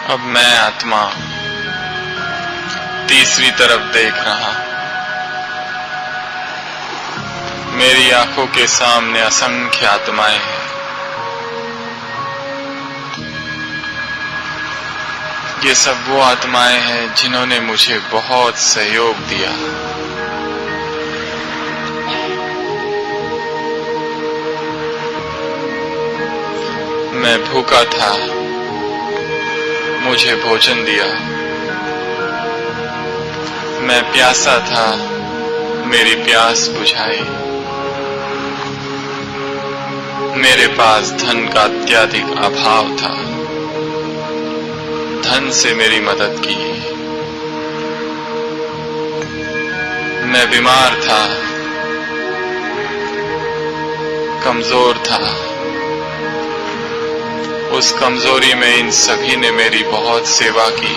अब मैं आत्मा तीसरी तरफ देख रहा हूं। मेरी आंखों के सामने असंख्य आत्माएं हैं। ये सब वो आत्माएं हैं जिन्होंने मुझे बहुत सहयोग दिया। मैं भूखा था, मुझे भोजन दिया। मैं प्यासा था, मेरी प्यास बुझाई। मेरे पास धन का अत्यधिक अभाव था, धन से मेरी मदद की। मैं बीमार था, कमजोर था। उस कमजोरी में इन सभी ने मेरी बहुत सेवा की।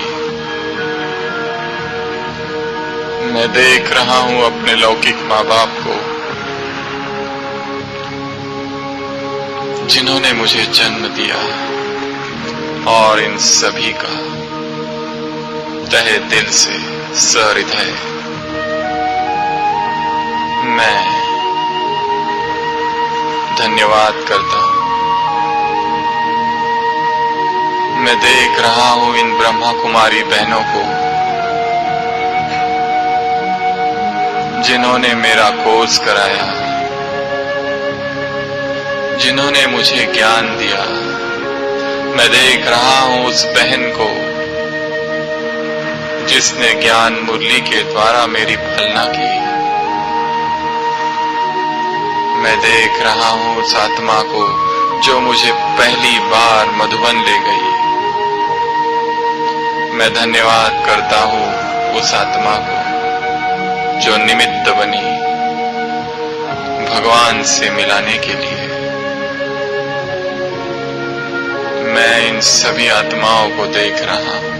मैं देख रहा हूं अपने लौकिक माँ बाप को, जिन्होंने मुझे जन्म दिया, और इन सभी का तहे दिल से सहृदय मैं धन्यवाद करता हूं। मैं देख रहा हूं इन ब्रह्मा कुमारी बहनों को, जिन्होंने मेरा कोर्स कराया, जिन्होंने मुझे ज्ञान दिया। मैं देख रहा हूं उस बहन को जिसने ज्ञान मुरली के द्वारा मेरी पालना की। मैं देख रहा हूं उस आत्मा को जो मुझे पहली बार मधुबन ले गई। मैं धन्यवाद करता हूं उस आत्मा को जो निमित्त बनी भगवान से मिलाने के लिए। मैं इन सभी आत्माओं को देख रहा हूं।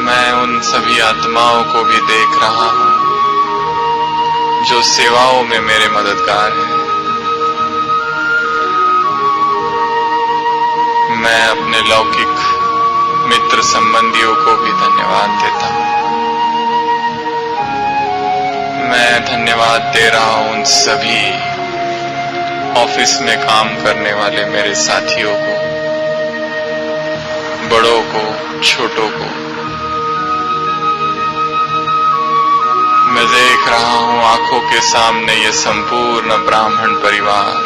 मैं उन सभी आत्माओं को भी देख रहा हूं जो सेवाओं में मेरे मददगार हैं। मैं अपने लौकिक मित्र संबंधियों को भी धन्यवाद देता हूं। मैं धन्यवाद दे रहा हूं उन सभी ऑफिस में काम करने वाले मेरे साथियों को, बड़ों को, छोटों को। मैं देख रहा हूं आंखों के सामने ये संपूर्ण ब्राह्मण परिवार,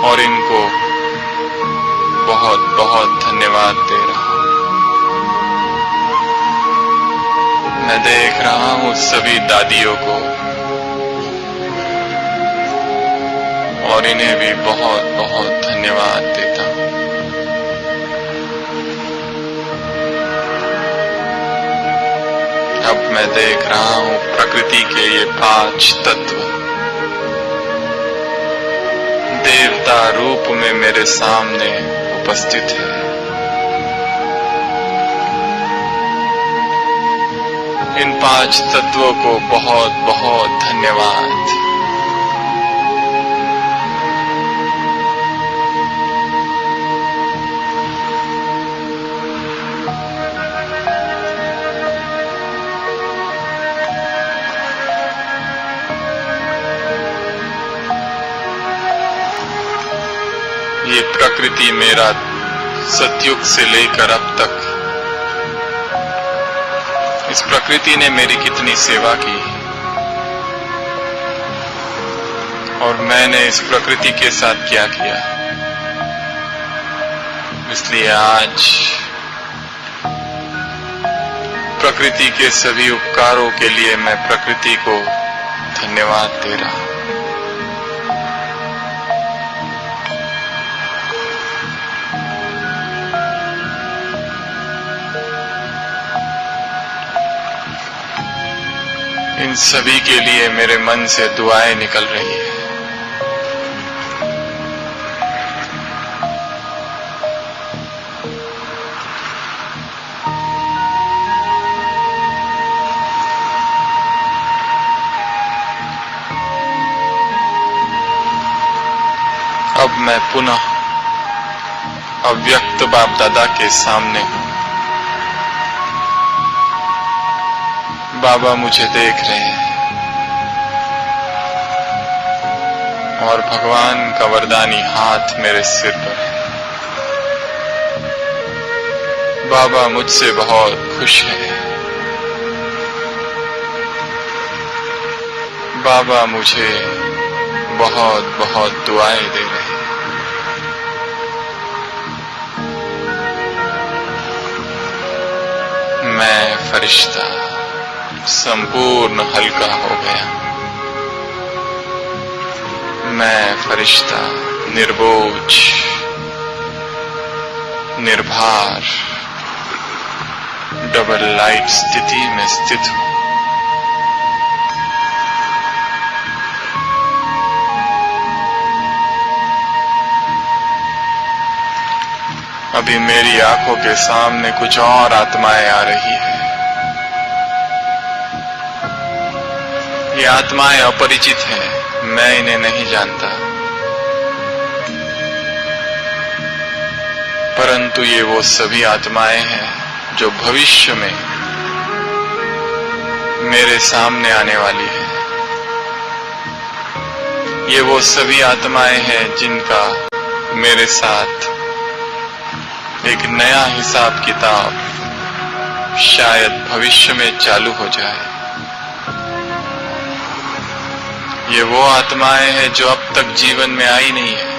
और इनको बहुत बहुत धन्यवाद दे रहा हूं। मैं देख रहा हूं सभी दादियों को, और इन्हें भी बहुत बहुत धन्यवाद देता हूं। अब मैं देख रहा हूं प्रकृति के ये 5 तत्व देवता रूप में मेरे सामने उपस्थित है। इन 5 तत्वों को बहुत बहुत धन्यवाद। ये प्रकृति मेरा सतयुग से लेकर अब तक, इस प्रकृति ने मेरी कितनी सेवा की, और मैंने इस प्रकृति के साथ क्या किया। इसलिए आज प्रकृति के सभी उपकारों के लिए मैं प्रकृति को धन्यवाद दे रहा हूं। इन सभी के लिए मेरे मन से दुआएं निकल रही है। अब मैं पुनः अव्यक्त बाप दादा के सामने हूँ। बाबा मुझे देख रहे हैं और भगवान का वरदानी हाथ मेरे सिर पर है। बाबा मुझसे बहुत खुश है। बाबा मुझे बहुत बहुत दुआएं दे रहे हैं। मैं फरिश्ता संपूर्ण हल्का हो गया। मैं फरिश्ता निर्बोझ, निर्भार, डबल लाइट स्थिति में स्थित हूं। अभी मेरी आंखों के सामने कुछ और आत्माएं आ रही है। ये आत्माएं अपरिचित हैं, मैं इन्हें नहीं जानता, परंतु ये वो सभी आत्माएं हैं जो भविष्य में मेरे सामने आने वाली है। ये वो सभी आत्माएं हैं जिनका मेरे साथ एक नया हिसाब किताब शायद भविष्य में चालू हो जाए। ये वो आत्माएं हैं जो अब तक जीवन में आई नहीं है,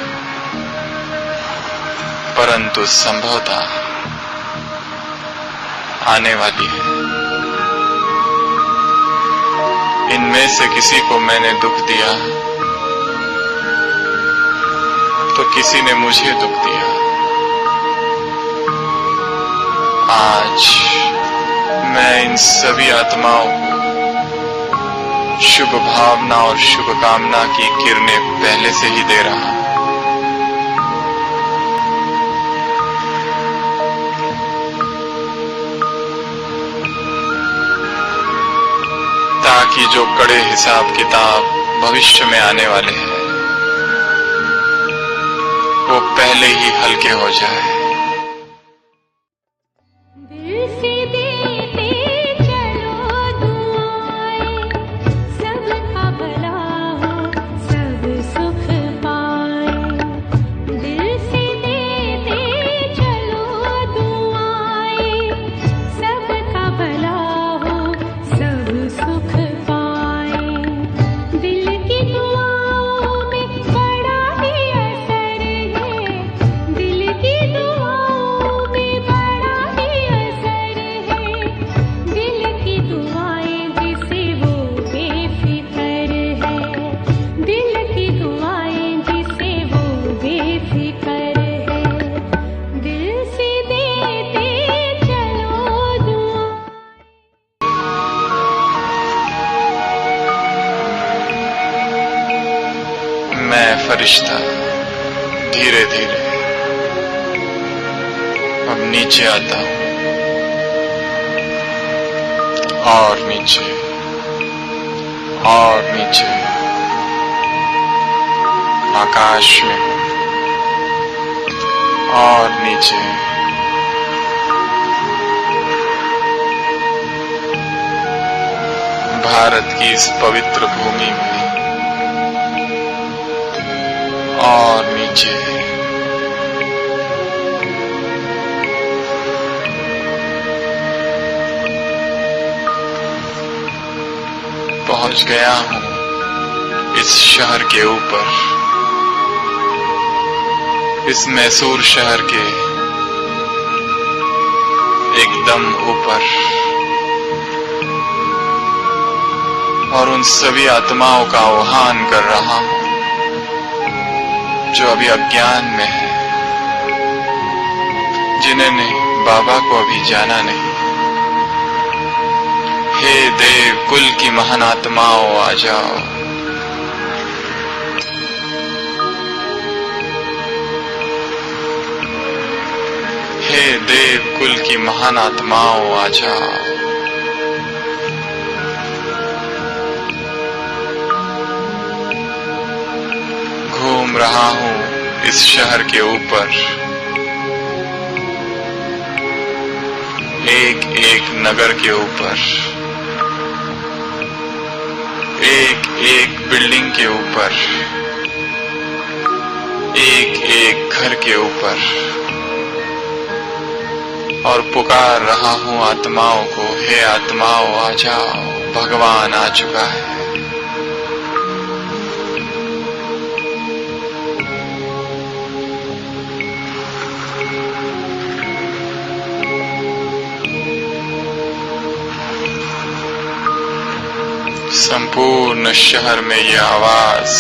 परंतु संभवतः आने वाली है। इनमें से किसी को मैंने दुख दिया तो किसी ने मुझे दुख दिया। आज मैं इन सभी आत्माओं को शुभ भावना और शुभकामना की किरणें पहले से ही दे रहा हूं। ताकि जो कड़े हिसाब किताब भविष्य में आने वाले हैं वो पहले ही हल्के हो जाए। मैं फरिश्ता धीरे धीरे अब नीचे आता हूं और नीचे और नीचे आकाश में हूं और नीचे भारत की इस पवित्र भूमि में और नीचे पहुंच गया हूं इस शहर के ऊपर, इस मैसूर शहर के एकदम ऊपर, और उन सभी आत्माओं का आह्वान कर रहा हूं जो अभी अज्ञान में है, जिन्होंने बाबा को अभी जाना नहीं। हे देव कुल की महान आत्माओं आ जाओ। हे देव कुल की महान आत्माओं आ जाओ। घूम रहा हूं इस शहर के ऊपर एक एक नगर के ऊपर, एक एक बिल्डिंग के ऊपर, एक एक घर के ऊपर, और पुकार रहा हूं आत्माओं को, हे आत्माओं आ जाओ, भगवान आ चुका है। संपूर्ण शहर में यह आवाज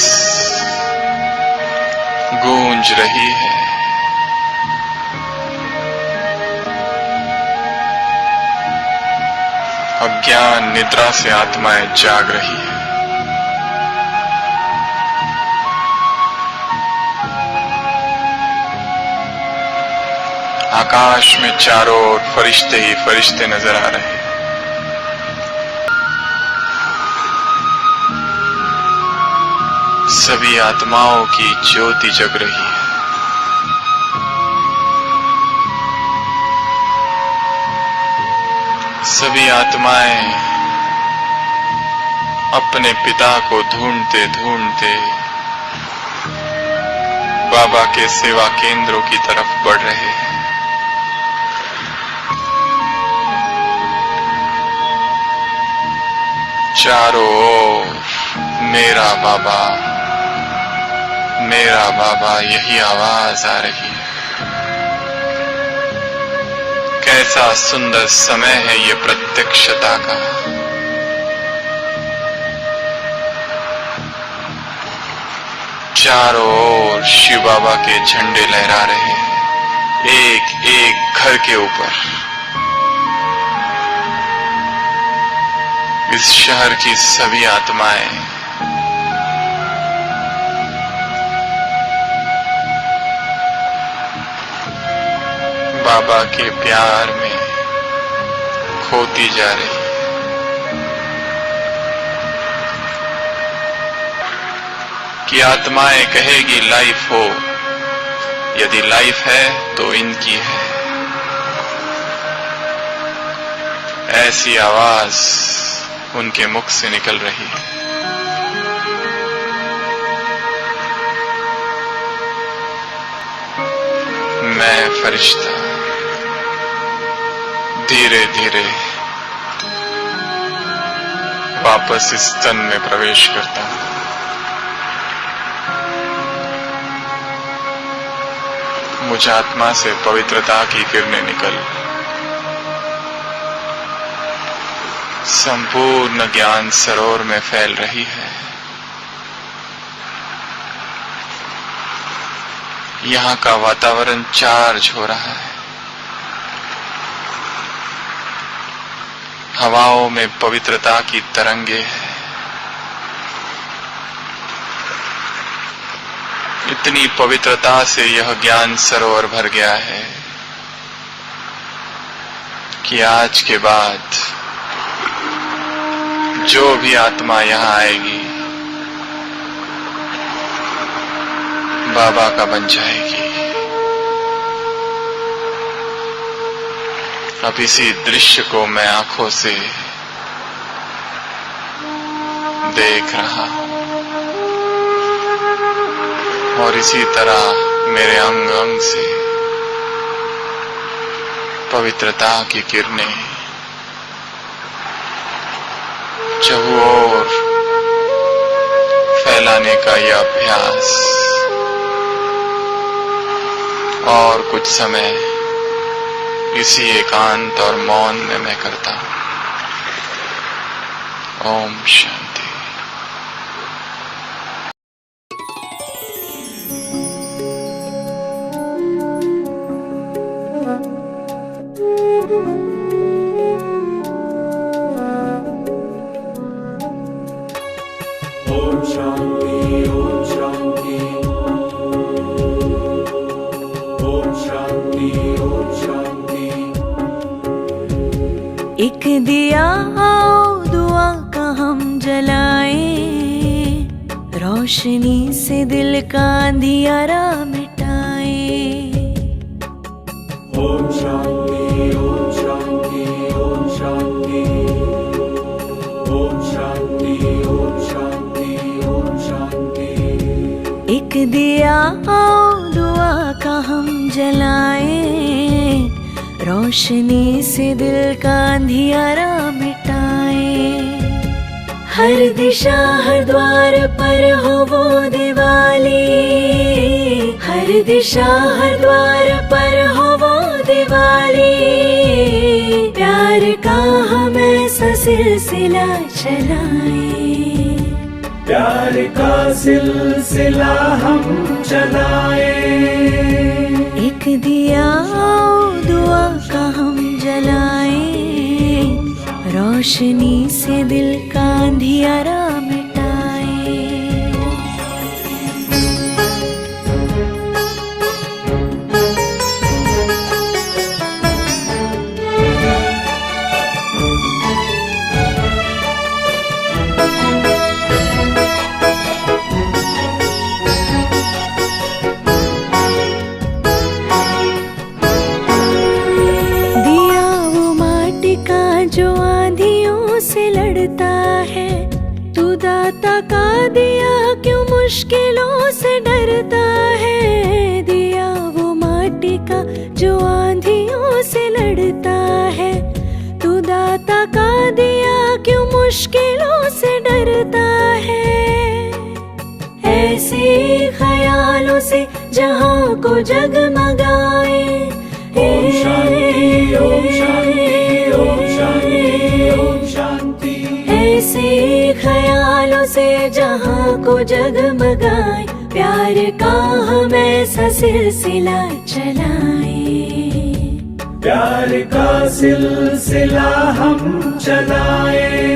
गूंज रही है। अज्ञान निद्रा से आत्माएं जाग रही है। आकाश में चारों ओर फरिश्ते ही फरिश्ते नजर आ रहे हैं। सभी आत्माओं की ज्योति जग रही है। सभी आत्माएं अपने पिता को ढूंढते ढूंढते बाबा के सेवा केंद्रों की तरफ बढ़ रहे हैं। चारों ओर मेरा बाबा यही आवाज आ रही है। कैसा सुंदर समय है ये प्रत्यक्षता का। चारों ओर शिव बाबा के झंडे लहरा रहे हैं, एक एक घर के ऊपर। इस शहर की सभी आत्माएं बाबा के प्यार में खोती जा रही है। कि आत्माएं कहेगी लाइफ हो, यदि लाइफ है तो इनकी है। ऐसी आवाज उनके मुख से निकल रही है। मैं फरिश्ता धीरे धीरे वापस इस तन में प्रवेश करता हूं। मुझ आत्मा से पवित्रता की किरणें निकल संपूर्ण ज्ञान सरोवर में फैल रही है। यहाँ का वातावरण चार्ज हो रहा है। हवाओं में पवित्रता की तरंगे हैं। इतनी पवित्रता से यह ज्ञान सरोवर भर गया है कि आज के बाद जो भी आत्मा यहाँ आएगी बाबा का बन जाएगी। अब इसी दृश्य को मैं आंखों से देख रहा हूं और इसी तरह मेरे अंग अंग से पवित्रता की किरणें चारों ओर फैलाने का यह अभ्यास और कुछ समय इसी एकांत और मौन में मैं करता हूं। ओम शांति। ओम शांति, ओम शांति, ओम शांति, ओम शांति। एक दिया आओ दुआ का हम जलाएं, रोशनी से दिल का अंधियारा मिटाएं। Om Shanti, Om Shanti, Om Shanti. Om Shanti, Om Shanti, Om Shanti. एक दिया आओ दुआ का हम जलाएं, रोशनी से दिल का अंधियारा मिटाएं। हर दिशा हर द्वार पर हो वो दिवाली, हर दिशा हर द्वार पर हो वो दिवाली। प्यार का हम ऐसा सिलसिला चलाएं, प्यार का सिलसिला हम चलाएं। एक दिया आओ दुआ का हम जलाएं, रोशनी से दिल का अंधियारा मिटाएं। दिया वो माटी का जो आंधियों से लड़ता है, तू दाता का दिया क्यों मुश्किलों से डरता है। दिया वो माटी का जो आंधियों से लड़ता है, तू दाता का दिया क्यों मुश्किलों से डरता है। ऐसे ख्यालों से जहां को जगमगाए, Om Shanti, Om Shanti, Om Shanti, Om Shanti. ऐसे ख्यालों से जहां को जगमगाए। प्यार का हम ऐसा सिलसिला चलाएं, प्यार का सिलसिला हम चलाएं।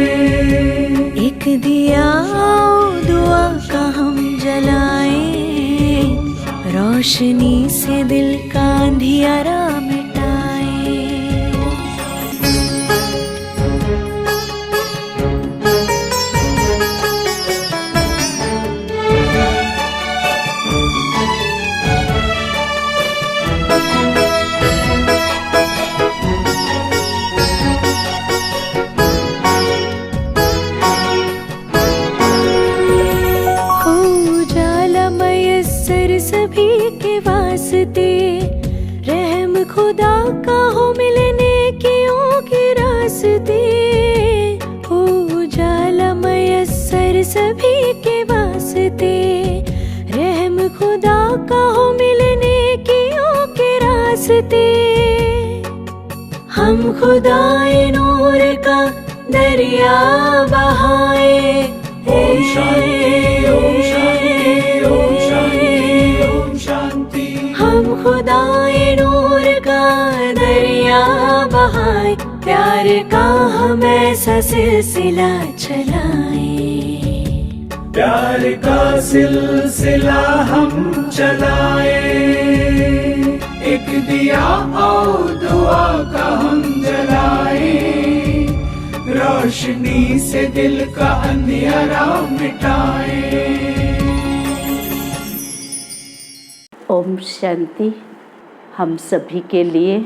एक दिया आओ दुआ का हम जलाएं, रोशनी से दिल का अंधियारा मिटाएं। हो उजाला मयस्सर सभी के वास्ते, रहम खुदा का हो मिलने के रास्ते। हो उजाला मयस्सर सभी के वास्ते, रहम खुदा का हो मिलने के रास्ते। हम खुदाए नूर का दरिया बहाए। Om Shanti, Om Shanti, Om Shanti, Om Shanti. हम खुदाए नूर का दरिया बहाए। प्यार का हम ऐसा सिलसिला चलाएं, प्यार का सिलसिला हम चलाएं। एक दिया और दुआ का हम जलाएं, रोशनी से दिल का अंधियारा मिटाएं। ओम शांति हम सभी के लिए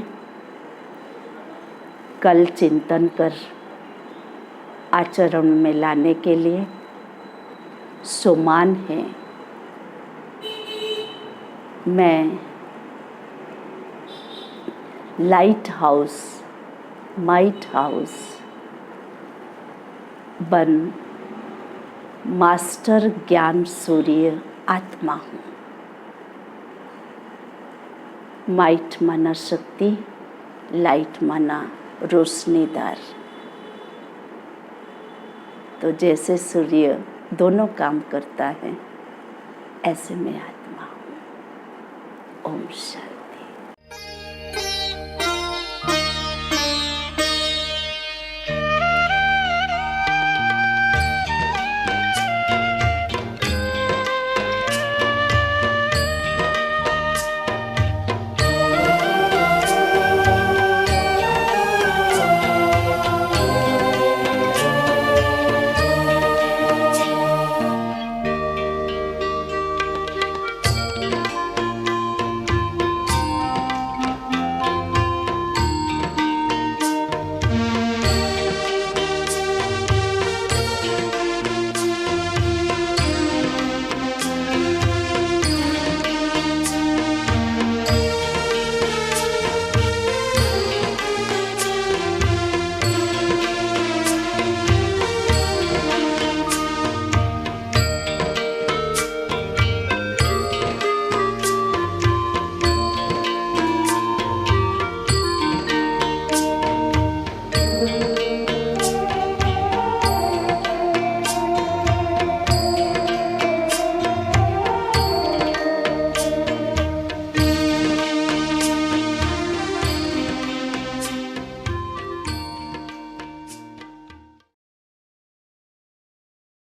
कल चिंतन कर आचरण में लाने के लिए सोमान है। मैं लाइट हाउस बन मास्टर ज्ञान सूर्य आत्मा हूँ। माइट माना शक्ति, लाइट माना रोशनीदार। तो जैसे सूर्य दोनों काम करता है, ऐसे मैं आत्मा हूँ। ओम शांति।